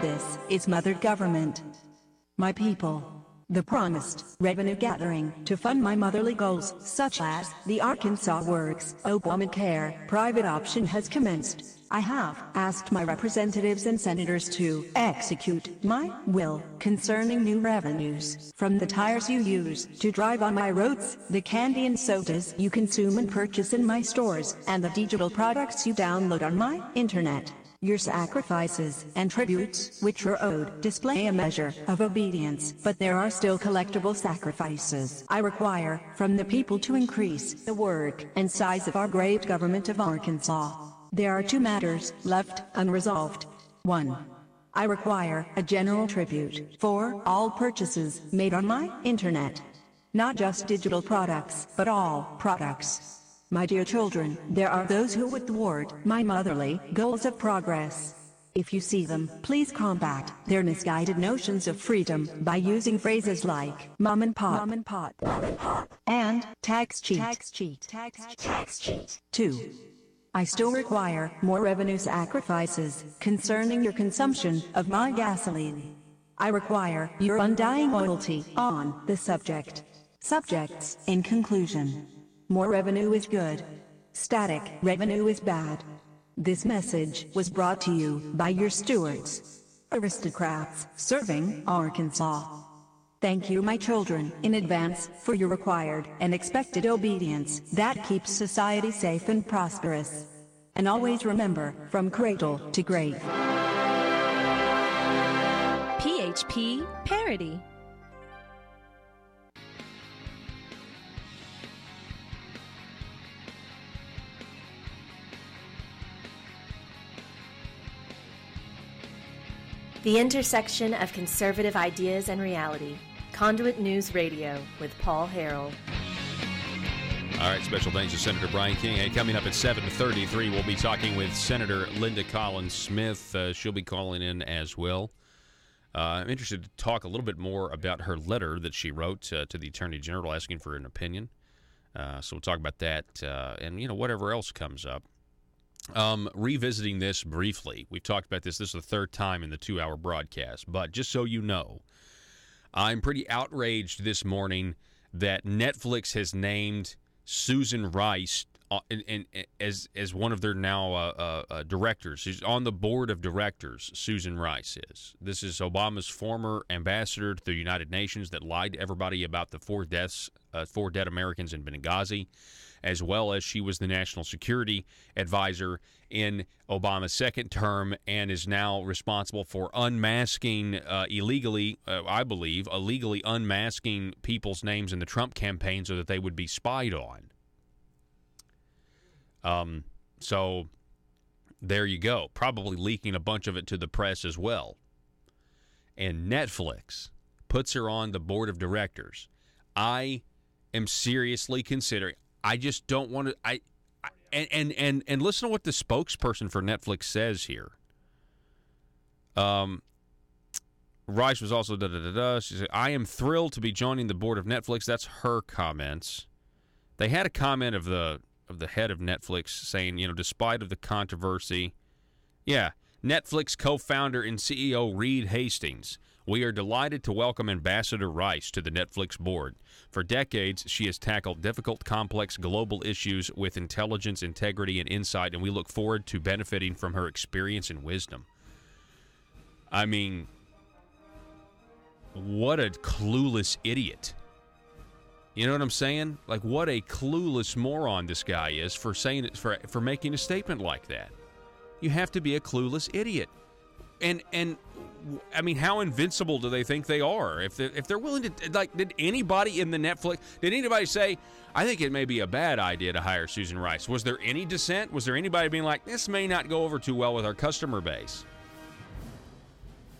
This is Mother Government. My people, the promised revenue gathering to fund my motherly goals, such as the Arkansas Works Obamacare private option has commenced. I have asked my representatives and senators to execute my will concerning new revenues from the tires you use to drive on my roads, the candy and sodas you consume and purchase in my stores, and the digital products you download on my internet. Your sacrifices and tributes, which are owed, display a measure of obedience, but there are still collectible sacrifices I require from the people to increase the work and size of our great government of Arkansas. There are two matters left unresolved. 1. I require a general tribute for all purchases made on my internet. Not just digital products, but all products. My dear children, there are those who would thwart my motherly goals of progress. If you see them, please combat their misguided notions of freedom by using phrases like mom and pop, and tax cheat. 2. I still require more revenue sacrifices concerning your consumption of my gasoline. I require your undying loyalty on the subject. Subjects, in conclusion. More revenue is good. Static revenue is bad. This message was brought to you by your stewards, aristocrats serving Arkansas. Thank you, my children, in advance for your required and expected obedience that keeps society safe and prosperous. And always remember, from cradle to grave. PHP Parody. The intersection of conservative ideas and reality. Conduit News Radio with Paul Harrell. All right, special thanks to Senator Brian King. Hey, coming up at 7:33, we'll be talking with Senator Linda Collins-Smith. She'll be calling in as well. I'm interested to talk a little bit more about her letter that she wrote to the Attorney General asking for an opinion. So we'll talk about that and, whatever else comes up. Revisiting this briefly, we've talked about this. This is the third time in the 2-hour broadcast. But just so you know, I'm pretty outraged this morning that Netflix has named Susan Rice as one of their now directors. She's on the board of directors, Susan Rice is. This is Obama's former ambassador to the United Nations that lied to everybody about the 4 dead Americans in Benghazi, as well as she was the national security advisor in Obama's second term and is now responsible for unmasking illegally unmasking people's names in the Trump campaign so that they would be spied on. So there you go. Probably leaking a bunch of it to the press as well. And Netflix puts her on the board of directors. I am seriously considering. I just don't want to. And listen to what the spokesperson for Netflix says here. Rice was also She said, "I am thrilled to be joining the board of Netflix." That's her comments. They had a comment of the head of Netflix saying, despite of the controversy, Netflix co-founder and CEO Reed Hastings. We are delighted to welcome Ambassador Rice to the Netflix board. For decades, she has tackled difficult, complex global issues with intelligence, integrity, and insight, and we look forward to benefiting from her experience and wisdom. I mean, what a clueless idiot. You know what I'm saying? Like, what a clueless moron this guy is for saying it, for making a statement like that. You have to be a clueless idiot. And I mean, how invincible do they think they are? If they're willing to, did anybody in the Netflix, did anybody say, I think it may be a bad idea to hire Susan Rice? Was there any dissent? Was there anybody being like, this may not go over too well with our customer base?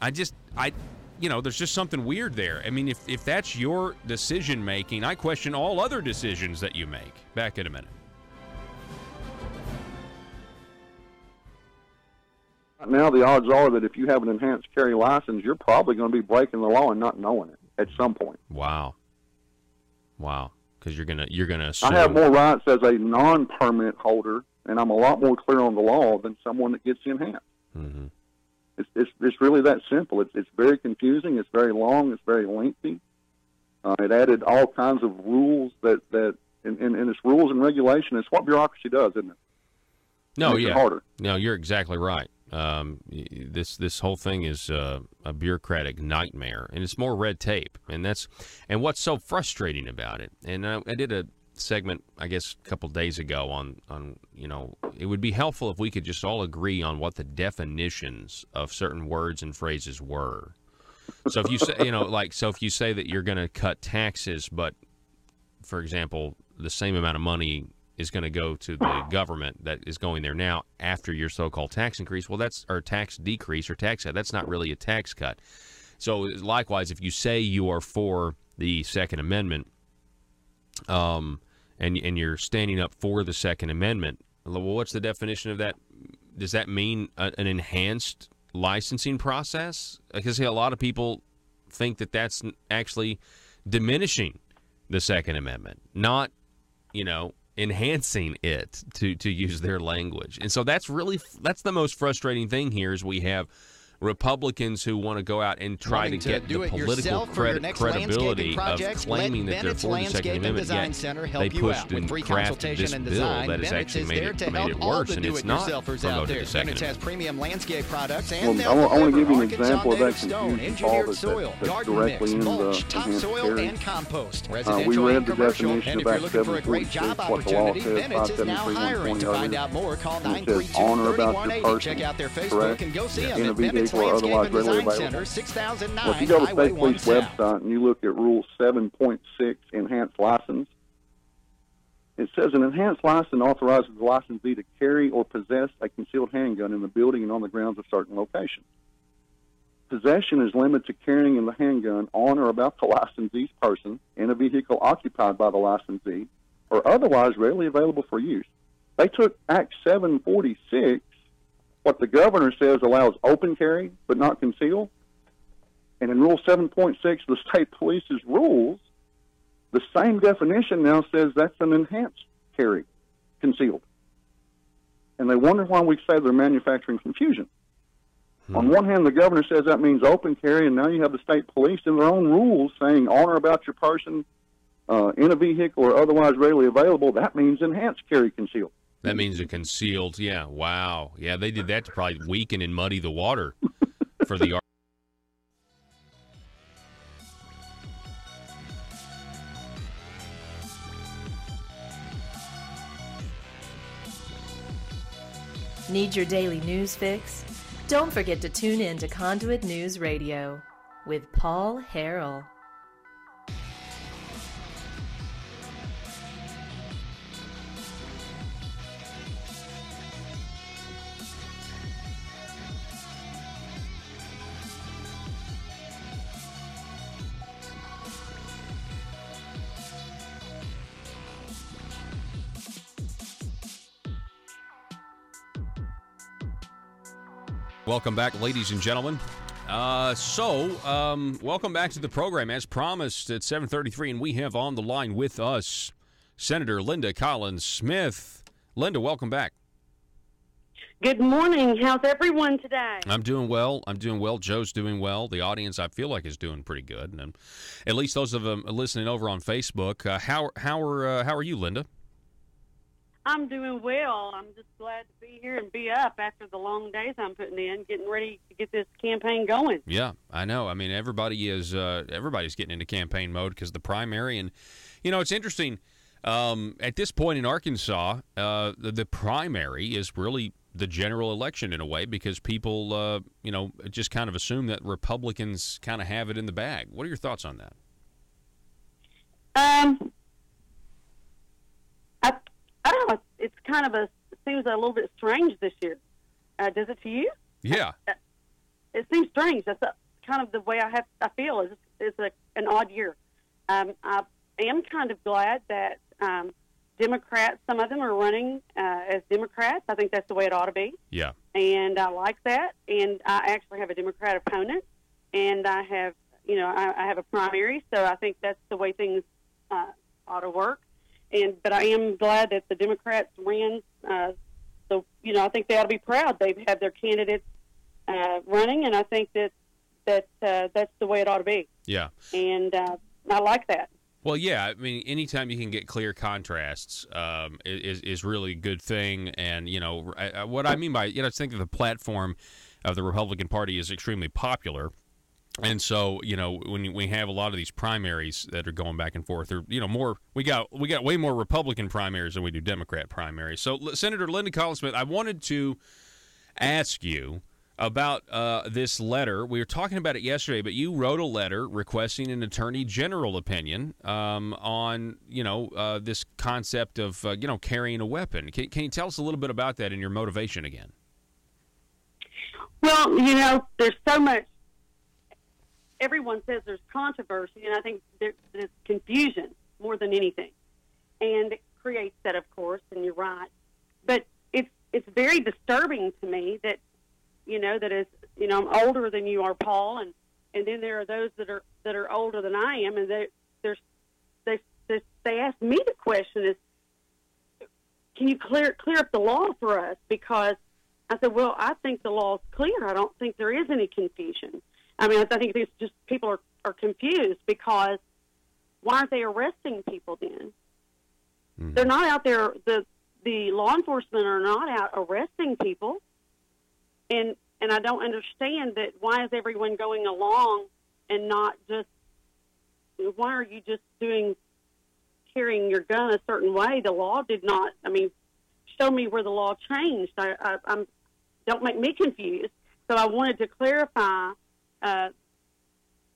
There's just something weird there. I mean, if that's your decision making, I question all other decisions that you make. Back in a minute. Now the odds are that if you have an enhanced carry license, you're probably going to be breaking the law and not knowing it at some point. Wow. Because you're gonna assume. I have more rights as a non-permit holder, and I'm a lot more clear on the law than someone that gets enhanced. Mm-hmm. It's really that simple. It's very confusing. It's very long. It's very lengthy. It added all kinds of rules that and it's rules and regulation. It's what bureaucracy does, isn't it? No, Makes yeah. it harder. No, you're exactly right. This whole thing is a bureaucratic nightmare, and it's more red tape, and what's so frustrating about it. And I did a segment, I guess, a couple days ago on it would be helpful if we could just all agree on what the definitions of certain words and phrases were. So if you say, if you say that you're going to cut taxes, but for example, the same amount of money is going to go to the government that is going there now after your so-called tax increase, well, or tax decrease or tax cut. That's not really a tax cut. So likewise, if you say you are for the Second Amendment, and you're standing up for the Second Amendment, well, what's the definition of that? Does that mean an enhanced licensing process? Because a lot of people think that that's actually diminishing the Second Amendment, not, enhancing it, to use their language. And so that's the most frustrating thing here is we have Republicans who want to go out and try to get the political credibility of claiming that they're for the Second Amendment, yet they pushed and crafted this bill that has actually made it worse, and it's not promoted the Second Amendment. Well, I want to give you an example of that confusion, Paul, that's directly in the enhanced carry. We read the definition of Act 746, what the law says, 573.120, and it says honor about your person, correct, in a vehicle or otherwise readily available. Well, if you go to State Police website and you look at Rule 7.6, Enhanced License, it says an enhanced license authorizes the licensee to carry or possess a concealed handgun in the building and on the grounds of certain locations. Possession is limited to carrying in the handgun on or about the licensee's person in a vehicle occupied by the licensee or otherwise readily available for use. They took Act 746, what the governor says allows open carry but not conceal, and in Rule 7.6 of the state police's rules, the same definition now says that's an enhanced carry, concealed. And they wonder why we say they're manufacturing confusion. On one hand, the governor says that means open carry, and now you have the state police in their own rules saying on or about your person in a vehicle or otherwise readily available. That means enhanced carry, concealed. That means a concealed, yeah, wow. Yeah, they did that to probably weaken and muddy the water for the Need your daily news fix? Don't forget to tune in to Conduit News Radio with Paul Harrell. Welcome back, ladies and gentlemen. Welcome back to the program. As promised at 7:33, and we have on the line with us Senator Linda Collins-Smith. Linda, welcome back. Good morning. How's everyone today? I'm doing well. Joe's doing well. The audience, I feel like, is doing pretty good. And at least those of them listening over on Facebook. How are you, Linda? I'm doing well. I'm just glad to be here and be up after the long days I'm putting in, getting ready to get this campaign going. Yeah, I know. I mean, everybody's getting into campaign mode because the primary, and it's interesting. At this point in Arkansas, the primary is really the general election in a way because people, just kind of assume that Republicans kind of have it in the bag. What are your thoughts on that? I don't know. It's kind of seems a little bit strange this year. Does it to you? Yeah. It seems strange. That's kind of the way I feel. It's an odd year. I am kind of glad that Democrats, some of them are running as Democrats. I think that's the way it ought to be. Yeah. And I like that. And I actually have a Democrat opponent, and I have, I have a primary. So I think that's the way things ought to work. But I am glad that the Democrats ran. So I think they ought to be proud. They have their candidates running, and I think that's the way it ought to be. Yeah. And I like that. Well, yeah, I mean, anytime you can get clear contrasts is really a good thing. And, what I mean by, I think that the platform of the Republican Party is extremely popular. And so, when we have a lot of these primaries that are going back and forth, or, we got way more Republican primaries than we do Democrat primaries. So, Senator Linda Collins-Smith, I wanted to ask you about this letter. We were talking about it yesterday, but you wrote a letter requesting an attorney general opinion on, this concept of, carrying a weapon. Can you tell us a little bit about that and your motivation again? Well, there's so much. Everyone says there's controversy, and I think there's confusion more than anything. And it creates that, of course, and you're right. But it's very disturbing to me that, that is, I'm older than you are, Paul, and then there are those that are older than I am, and they ask me the question is, can you clear up the law for us? Because I said, well, I think the law is clear. I don't think there is any confusion. I mean, I think it's just people are confused because why aren't they arresting people then? Mm-hmm. They're not out there. The law enforcement are not out arresting people. And I don't understand that. Why is everyone going along and not just? Why are you just carrying your gun a certain way? The law did not. I mean, show me where the law changed. I'm don't make me confused. So I wanted to clarify, to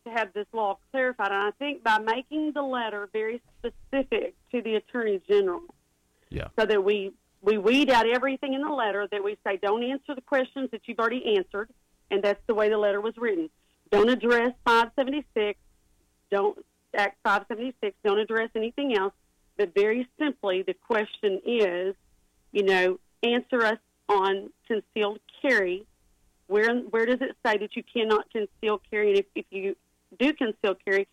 have this law clarified, and I think by making the letter very specific to the Attorney General, so that we weed out everything in the letter, that we say don't answer the questions that you've already answered, and that's the way the letter was written. Don't address 576, don't Act 576, don't address anything else, but very simply the question is, answer us on concealed carry. Where does it say that you cannot conceal carry? And if you do conceal carry,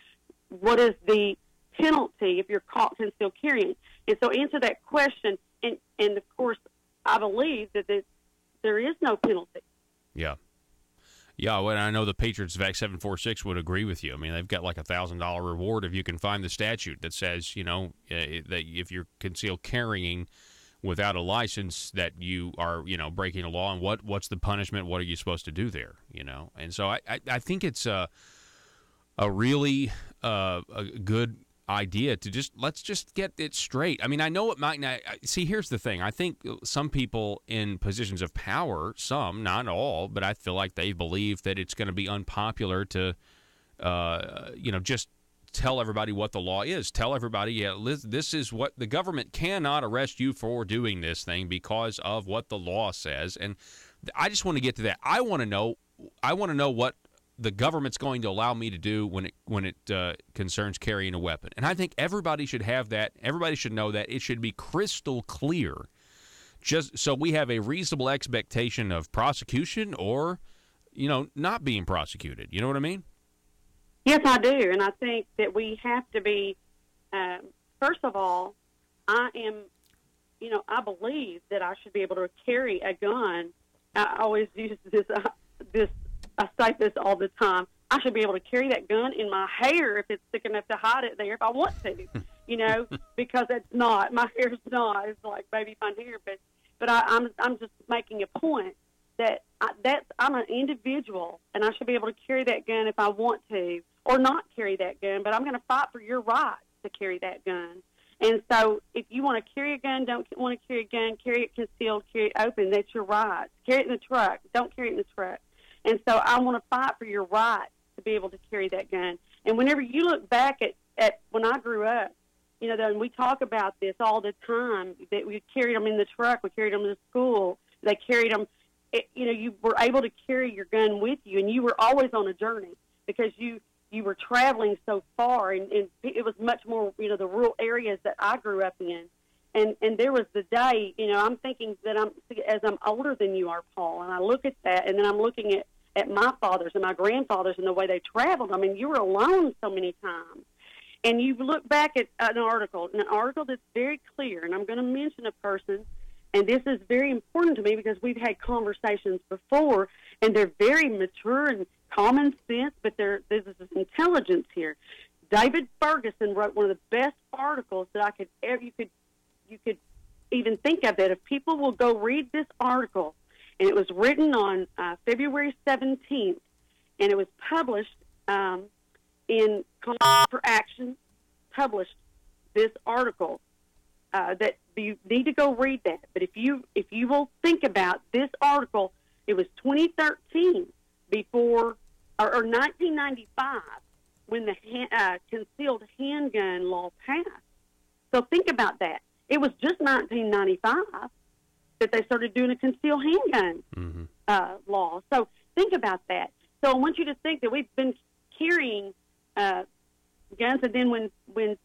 what is the penalty if you're caught concealed carrying? And so answer that question. And of course, I believe that there is no penalty. Yeah. Yeah, well, I know the Patriots VAC 746 would agree with you. I mean, they've got like $1,000 reward if you can find the statute that says, that if you're concealed carrying without a license, that you are, breaking a law, and what's the punishment? What are you supposed to do there? And so I think it's a really a good idea to let's just get it straight. I mean, I know it might not. See, here's the thing. I think some people in positions of power, some, not all, but I feel like they believe that it's going to be unpopular to, just tell everybody what the law is. Tell everybody, this is what the government cannot arrest you for doing this thing because of what the law says. And I just want to get to that. I want to know what the government's going to allow me to do when it concerns carrying a weapon. And I think everybody should have that. Everybody should know that. It should be crystal clear, just so we have a reasonable expectation of prosecution or, not being prosecuted. You know what I mean? Yes, I do. And I think that we have to be, first of all, I believe that I should be able to carry a gun. I always use I cite this all the time. I should be able to carry that gun in my hair if it's thick enough to hide it there if I want to, because it's not. My hair's not. It's like baby fine hair. But I'm just making a point that I'm an individual, and I should be able to carry that gun if I want to, or not carry that gun. But I'm going to fight for your right to carry that gun. And so if you want to carry a gun, don't want to carry a gun, carry it concealed, carry it open, that's your right. Carry it in the truck. Don't carry it in the truck. And so I want to fight for your right to be able to carry that gun. And whenever you look back at when I grew up, and we talk about this all the time, that we carried them in the truck, we carried them to school, they carried them, you were able to carry your gun with you, and you were always on a journey because you were traveling so far, and it was much more, the rural areas that I grew up in. And there was the day, I'm thinking that as I'm older than you are, Paul, and I look at that, and then I'm looking at my fathers and my grandfathers and the way they traveled. I mean, you were alone so many times. And you look back at an article that's very clear, and I'm going to mention a person, and this is very important to me because we've had conversations before, and they're very mature and common sense, but there's intelligence here. David Ferguson wrote one of the best articles that you could even think of. That if people will go read this article, and it was written on February 17th, and it was published in Conduit for Action. Published this article that you need to go read that. But if you will think about this article, it was 2013 before or 1995 when the concealed handgun law passed. So think about that. It was just 1995 that they started doing a concealed handgun law. So think about that. So I want you to think that we've been carrying guns, and then when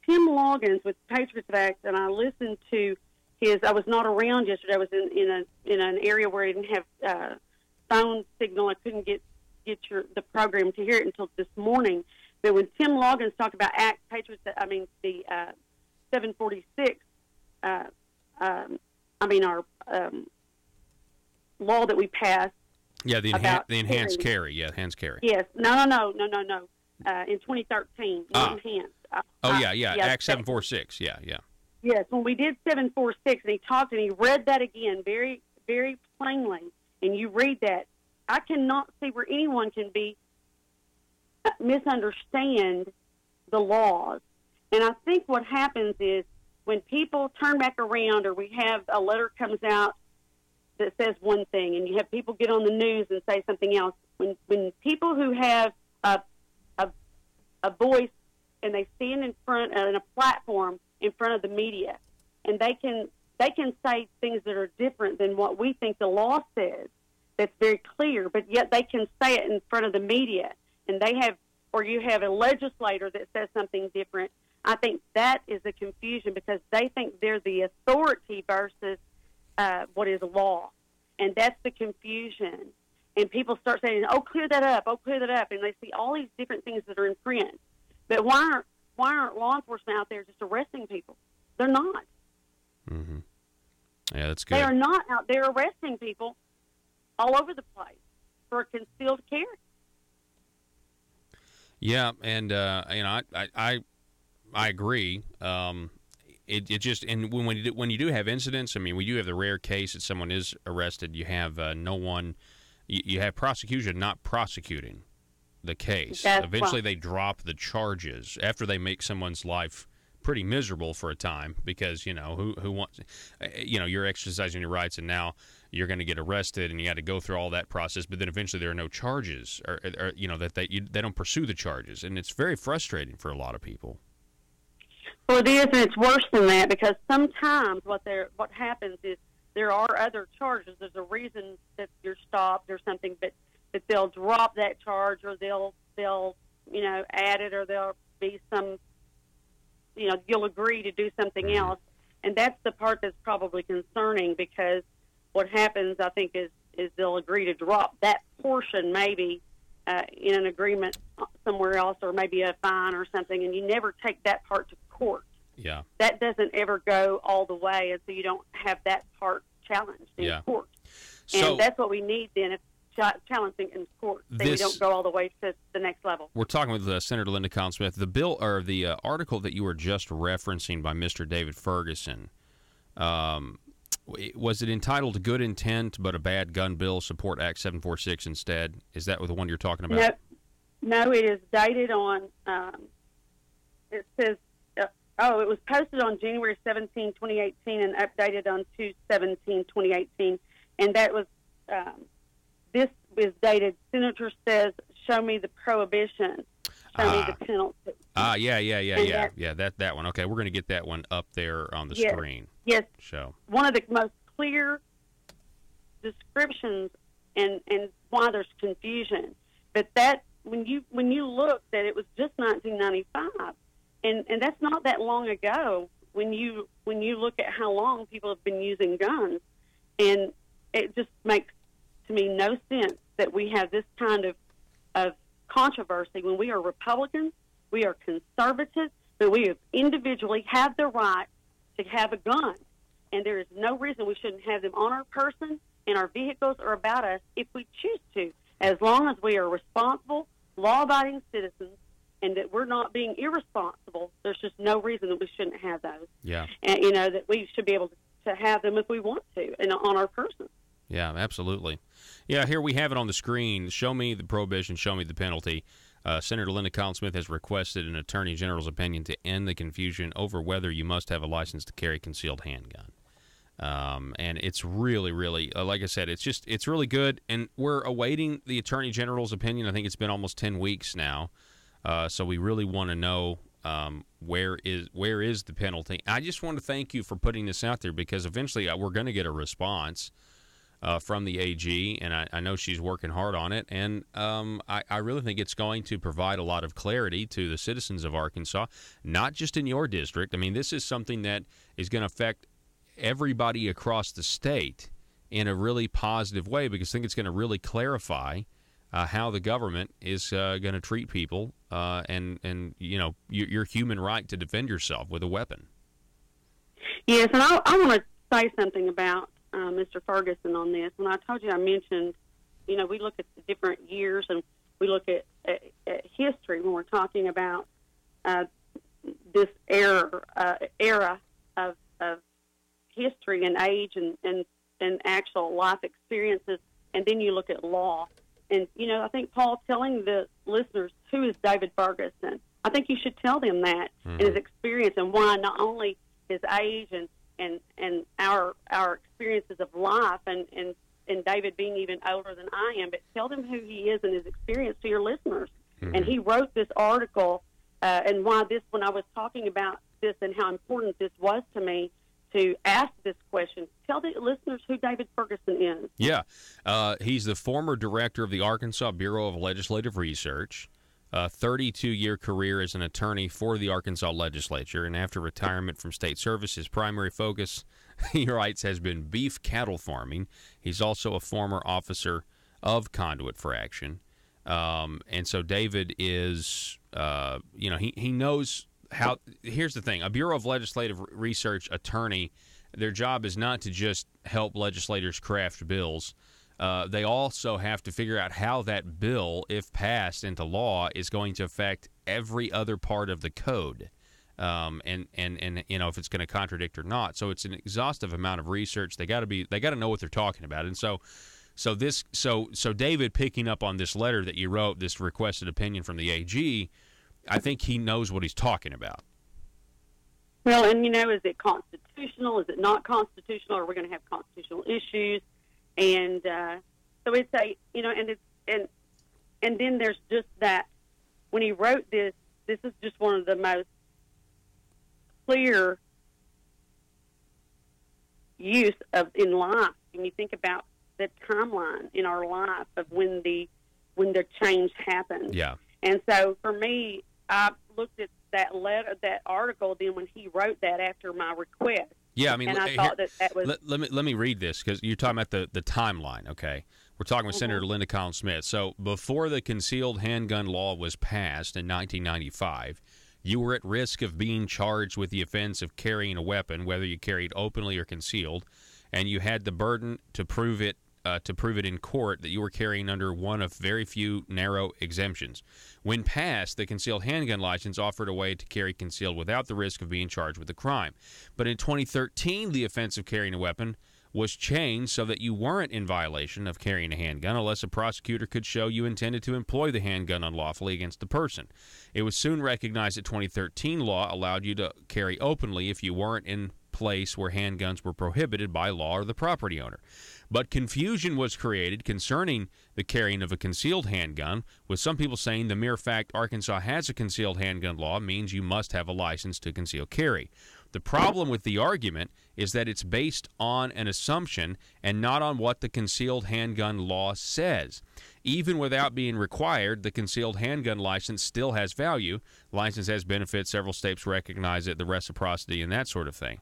Tim Loggins with Patriots Act, and I listened to I was not around yesterday. I was in an area where I didn't have phone signal. I couldn't get the program to hear it until this morning. But when Tim Loggins talked about the 746, our law that we passed. Yeah, the enhanced carry. Yeah, enhanced carry. Yes. No. In 2013, not enhanced. Act 746. Yeah. Yes, when we did 746, and he talked and he read that again very, very plainly, and you read that, I cannot see where anyone can misunderstand the laws. And I think what happens is when people turn back around, or we have a letter comes out that says one thing, and you have people get on the news and say something else. When people who have a voice and they stand in a platform in front of the media, and they can say things that are different than what we think the law says. That's very clear, but yet they can say it in front of the media, and you have a legislator that says something different. I think that is a confusion because they think they're the authority versus what is law, and that's the confusion. And people start saying, "Oh, clear that up! Oh, clear that up!" And they see all these different things that are in print. But why aren't law enforcement out there just arresting people? They're not. Mm-hmm. Yeah, that's good. They are not out there arresting people all over the place for concealed carry. Yeah, and I agree. It just, and when you do have incidents, I mean, we do have the rare case that someone is arrested. You have no one. You have prosecution not prosecuting the case. Eventually, they drop the charges after they make someone's life pretty miserable for a time because who wants, you're exercising your rights and now you're going to get arrested and you got to go through all that process. But then eventually there are no charges, or that they don't pursue the charges, and it's very frustrating for a lot of people. Well, it is, and it's worse than that because sometimes what happens is there are other charges. There's a reason that you're stopped or something, but they'll drop that charge, or they'll add it, or there'll be some, you'll agree to do something else, and that's the part that's probably concerning because what happens, I think, is they'll agree to drop that portion maybe in an agreement somewhere else, or maybe a fine or something, and you never take that part to court. Yeah. That doesn't ever go all the way, and so you don't have that part challenged in court. And that's what we need then, if challenging in court, so we don't go all the way to the next level. We're talking with Senator Linda Conn-Smith. The bill, or the article that you were just referencing by Mr. David Ferguson, was it entitled "Good Intent but a Bad Gun Bill? Support Act 746 instead"? Is that the one you're talking about? No, it is dated on. It says. It was posted on January 17, 2018, and updated on 2/17/2018, and that was. This is dated. Senator says, "Show me the prohibition. Show me the penalty." Yeah. That one. Okay, we're going to get that one up there on the screen. Yes. So one of the most clear descriptions and why there's confusion, but that when you look that it was just 1995, and that's not that long ago. When you look at how long people have been using guns, and it just makes to me no sense that we have this kind of controversy when we are Republicans, we are conservatives, but we individually have the right to have a gun. And there is no reason we shouldn't have them on our person, in our vehicles, or about us if we choose to, as long as we are responsible, law-abiding citizens and that we're not being irresponsible, there's just no reason that we shouldn't have those. Yeah. And, you know, that we should be able to have them if we want to, and on our person. Yeah, absolutely. Yeah, here we have it on the screen. Show me the prohibition, show me the penalty. Senator Linda Collins-Smith has requested an Attorney General's opinion to end the confusion over whether you must have a license to carry concealed handgun. And it's really, really, like I said, it's really good. And we're awaiting the Attorney General's opinion. I think it's been almost 10 weeks now. So we really want to know where is the penalty. I just want to thank you for putting this out there, because eventually we're going to get a response from the AG, and I know she's working hard on it. And I really think it's going to provide a lot of clarity to the citizens of Arkansas, not just in your district. I mean, this is something that is going to affect everybody across the state in a really positive way, because I think it's going to really clarify how the government is going to treat people and you know, your human right to defend yourself with a weapon. Yes, and I want to say something about Mr. Ferguson on this. When I told you, I mentioned, you know, we look at the different years and we look at history when we're talking about this era of history and age and actual life experiences, and then you look at law. And, you know, I think, Paul, telling the listeners who is David Ferguson, I think you should tell them that and his experience, and why not only his age and our experiences of life, and David being even older than I am, but tell them who he is and his experience to your listeners. And he wrote this article, and why this, when I was talking about this and how important this was to me, to ask this question. Tell the listeners who David Ferguson is. Yeah. He's the former director of the Arkansas Bureau of Legislative Research, 32-year career as an attorney for the Arkansas legislature, and after retirement from state service, his primary focus, he writes, has been beef cattle farming. He's also a former officer of Conduit for Action. And so David is, you know, he knows how. Here's the thing: a Bureau of Legislative Research attorney, their job is not to just help legislators craft bills. They also have to figure out how that bill, if passed into law, is going to affect every other part of the code, and you know, if it's going to contradict or not. So it's an exhaustive amount of research. They got to know what they're talking about. And so David, picking up on this letter that you wrote, this requested opinion from the AG, I think he knows what he's talking about. Well, and, you know, is it constitutional? Is it not constitutional? Are we going to have constitutional issues? And so it's a, you know, and then there's just that, when he wrote this is just one of the most clear use of in life. When you think about the timeline in our life of when the change happened. Yeah. And so for me, I looked at that letter, that article, then when he wrote that after my request. Yeah, I mean, and I thought that was. Let me read this, because you're talking about the timeline. Okay, we're talking with Senator Linda Collins-Smith. So before the concealed handgun law was passed in 1995, you were at risk of being charged with the offense of carrying a weapon, whether you carried openly or concealed, and you had the burden to prove it in court that you were carrying under one of very few narrow exemptions. When passed, the concealed handgun license offered a way to carry concealed without the risk of being charged with a crime. But in 2013, the offense of carrying a weapon was changed so that you weren't in violation of carrying a handgun unless a prosecutor could show you intended to employ the handgun unlawfully against the person. It was soon recognized that 2013 law allowed you to carry openly if you weren't in place where handguns were prohibited by law or the property owner. But confusion was created concerning the carrying of a concealed handgun, with some people saying the mere fact Arkansas has a concealed handgun law means you must have a license to conceal carry. The problem with the argument is that it's based on an assumption and not on what the concealed handgun law says. Even without being required, the concealed handgun license still has value. License has benefits. Several states recognize it, the reciprocity and that sort of thing.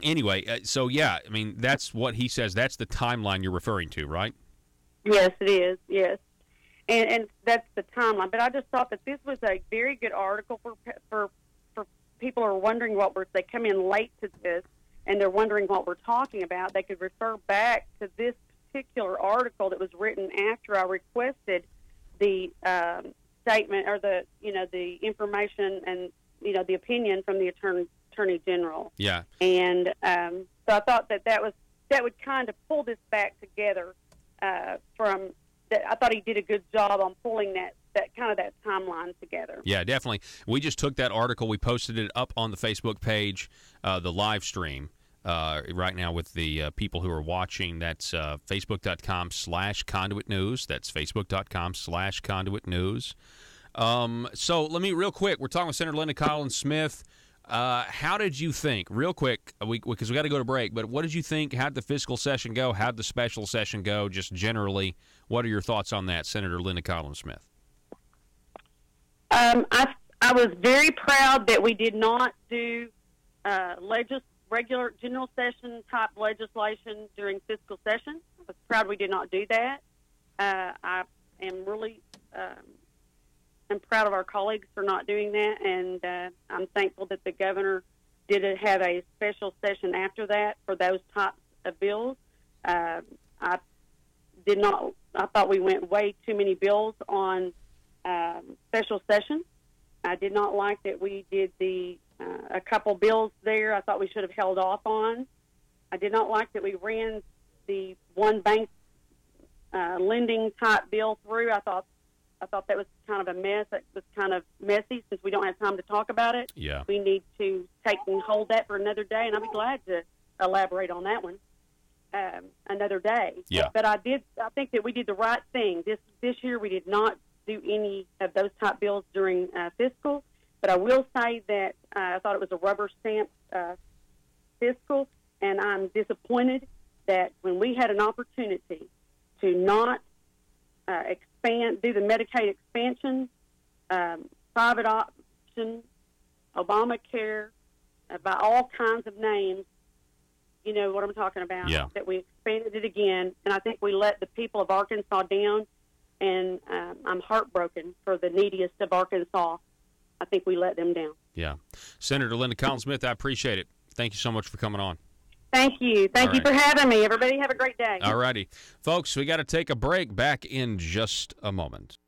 Anyway, so yeah, I mean, that's what he says. That's the timeline you're referring to, right? Yes, it is. Yes, and that's the timeline. But I just thought that this was a very good article for people who are wondering they come in late to this and they're wondering what we're talking about. They could refer back to this particular article that was written after I requested the statement or the information and the opinion from the Attorney General. Yeah. And so I thought that would kind of pull this back together from that. I thought he did a good job on pulling that timeline together. Yeah, definitely. We just took that article, we posted it up on the Facebook page, the live stream right now with the people who are watching. That's facebook.com/Conduit News. That's facebook.com/Conduit News. So let me, real quick, we're talking with Senator Linda Collins-Smith. How did you think, real quick, because we got to go to break, but what did you think? How'd the fiscal session go? How'd the special session go? Just generally, what are your thoughts on that, Senator Linda Collins-Smith? I was very proud that we did not do regular general session type legislation during fiscal session. I was proud we did not do that. I am really I'm proud of our colleagues for not doing that, and I'm thankful that the governor did have a special session after that for those types of bills. I thought we went way too many bills on special session. I did not like that we did a couple bills there I thought we should have held off on. I did not like that we ran the one bank lending type bill through. I thought that was kind of a mess. That was kind of messy since we don't have time to talk about it. Yeah. We need to take and hold that for another day, and I'll be glad to elaborate on that one another day. Yeah. But I think that we did the right thing. This year we did not do any of those type bills during fiscal, but I will say that I thought it was a rubber stamp fiscal, and I'm disappointed that when we had an opportunity to not do the Medicaid expansion, private option, Obamacare, by all kinds of names, you know what I'm talking about, yeah. That we expanded it again, and I think we let the people of Arkansas down, and I'm heartbroken for the neediest of Arkansas. I think we let them down. Yeah. Senator Linda Collins-Smith, I appreciate it. Thank you so much for coming on. Thank you. Thank you for having me. Everybody have a great day. All righty. Folks, we got to take a break. Back in just a moment.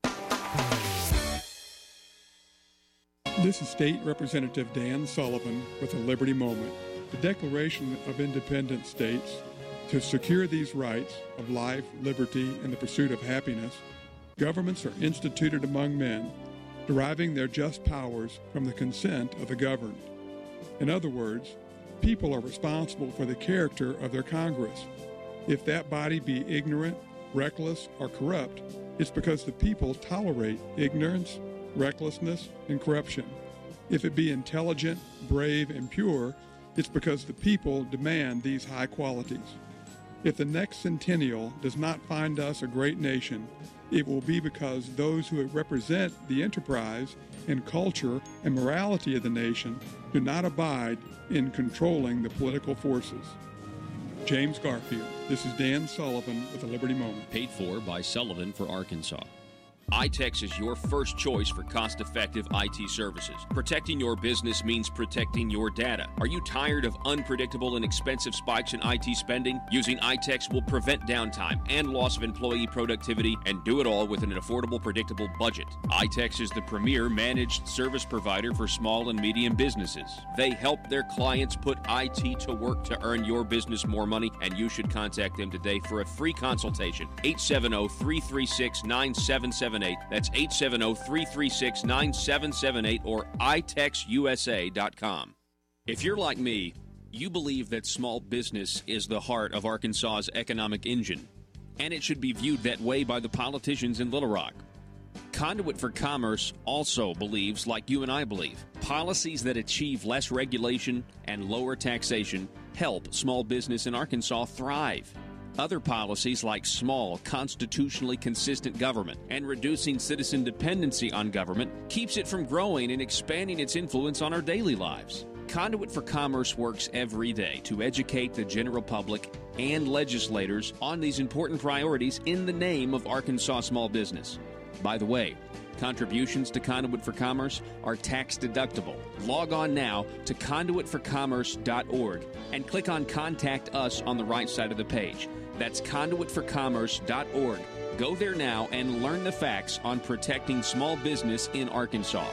This is State Representative Dan Sullivan with a Liberty Moment. The Declaration of Independence states, to secure these rights of life, liberty, and the pursuit of happiness, governments are instituted among men, deriving their just powers from the consent of the governed. In other words, people are responsible for the character of their Congress. If that body be ignorant, reckless, or corrupt, it's because the people tolerate ignorance, recklessness, and corruption. If it be intelligent, brave, and pure, it's because the people demand these high qualities. If the next centennial does not find us a great nation, it will be because those who represent the enterprise and culture and morality of the nation do not abide in controlling the political forces. James Garfield. This is Dan Sullivan with a Liberty Moment. Paid for by Sullivan for Arkansas. iTex is your first choice for cost-effective IT services. Protecting your business means protecting your data. Are you tired of unpredictable and expensive spikes in IT spending? Using iTex will prevent downtime and loss of employee productivity and do it all with an affordable, predictable budget. iTex is the premier managed service provider for small and medium businesses. They help their clients put IT to work to earn your business more money, and you should contact them today for a free consultation. 870-336-9778. That's 870-336-9778 or itexusa.com. If you're like me, you believe that small business is the heart of Arkansas's economic engine, and it should be viewed that way by the politicians in Little Rock. Conduit for Commerce also believes, like you and I believe, policies that achieve less regulation and lower taxation help small business in Arkansas thrive. Other policies like small, constitutionally consistent government and reducing citizen dependency on government keeps it from growing and expanding its influence on our daily lives. Conduit for Commerce works every day to educate the general public and legislators on these important priorities in the name of Arkansas small business. By the way, contributions to Conduit for Commerce are tax deductible. Log on now to conduitforcommerce.org and click on Contact Us on the right side of the page. That's conduitforcommerce.org. Go there now and learn the facts on protecting small business in Arkansas.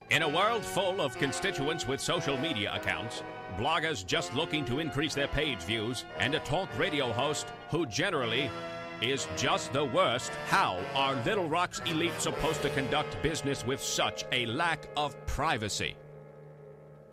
In a world full of constituents with social media accounts, bloggers just looking to increase their page views, and a talk radio host who generally is just the worst, how are Little Rock's elite supposed to conduct business with such a lack of privacy?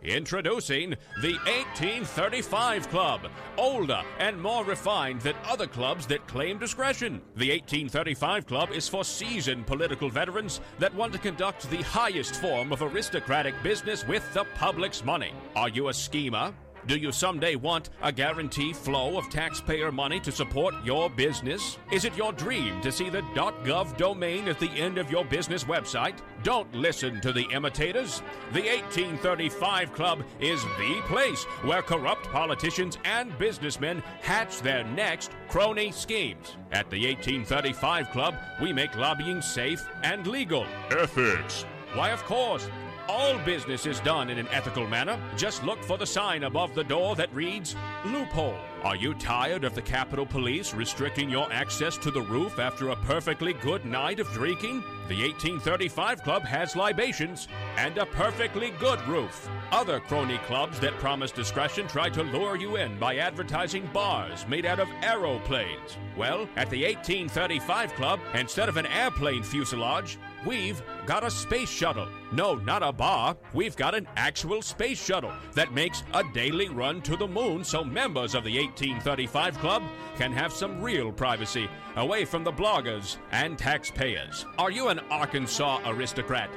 Introducing the 1835 Club, older and more refined than other clubs that claim discretion. The 1835 Club is for seasoned political veterans that want to conduct the highest form of aristocratic business with the public's money. Are you a schemer? Do you someday want a guaranteed flow of taxpayer money to support your business? Is it your dream to see the .gov domain at the end of your business website? Don't listen to the imitators. The 1835 Club is the place where corrupt politicians and businessmen hatch their next crony schemes. At the 1835 Club, we make lobbying safe and legal. Ethics. Why, of course. All business is done in an ethical manner. Just look for the sign above the door that reads, loophole. Are you tired of the Capitol Police restricting your access to the roof after a perfectly good night of drinking? The 1835 Club has libations and a perfectly good roof. Other crony clubs that promise discretion try to lure you in by advertising bars made out of aeroplanes. Well, at the 1835 Club, instead of an airplane fuselage, we've got a space shuttle. No, not a bar. We've got an actual space shuttle that makes a daily run to the moon so members of the 1835 Club can have some real privacy away from the bloggers and taxpayers. Are you an Arkansas aristocrat?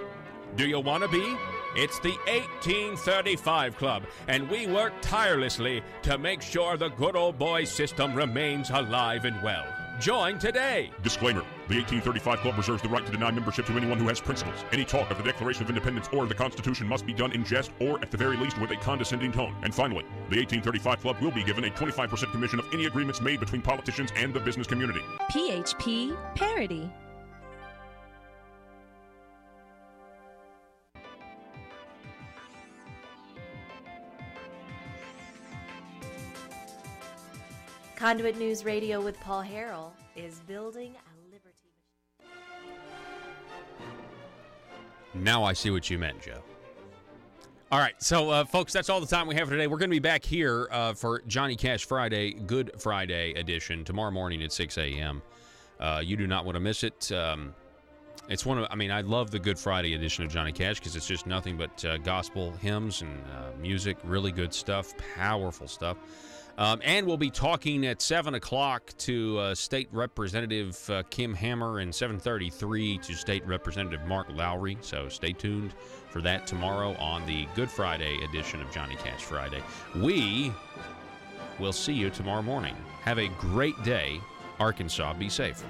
Do you want to be? It's the 1835 Club, and we work tirelessly to make sure the good old boy system remains alive and well. Join today. Disclaimer. The 1835 Club reserves the right to deny membership to anyone who has principles. Any talk of the Declaration of Independence or the Constitution must be done in jest or, at the very least, with a condescending tone. And finally, the 1835 Club will be given a 25% commission of any agreements made between politicians and the business community. PHP Parody. Conduit News Radio with Paul Harrell is building a liberty machine. Now I see what you meant, Joe. All right, so, folks, that's all the time we have for today. We're going to be back here for Johnny Cash Friday, Good Friday edition, tomorrow morning at 6 a.m. You do not want to miss it. It's one of, I love the Good Friday edition of Johnny Cash because it's just nothing but gospel hymns and music, really good stuff, powerful stuff. And we'll be talking at 7 o'clock to State Representative Kim Hammer and 7:33 to State Representative Mark Lowry. So stay tuned for that tomorrow on the Good Friday edition of Johnny Cash Friday. We will see you tomorrow morning. Have a great day. Arkansas, be safe.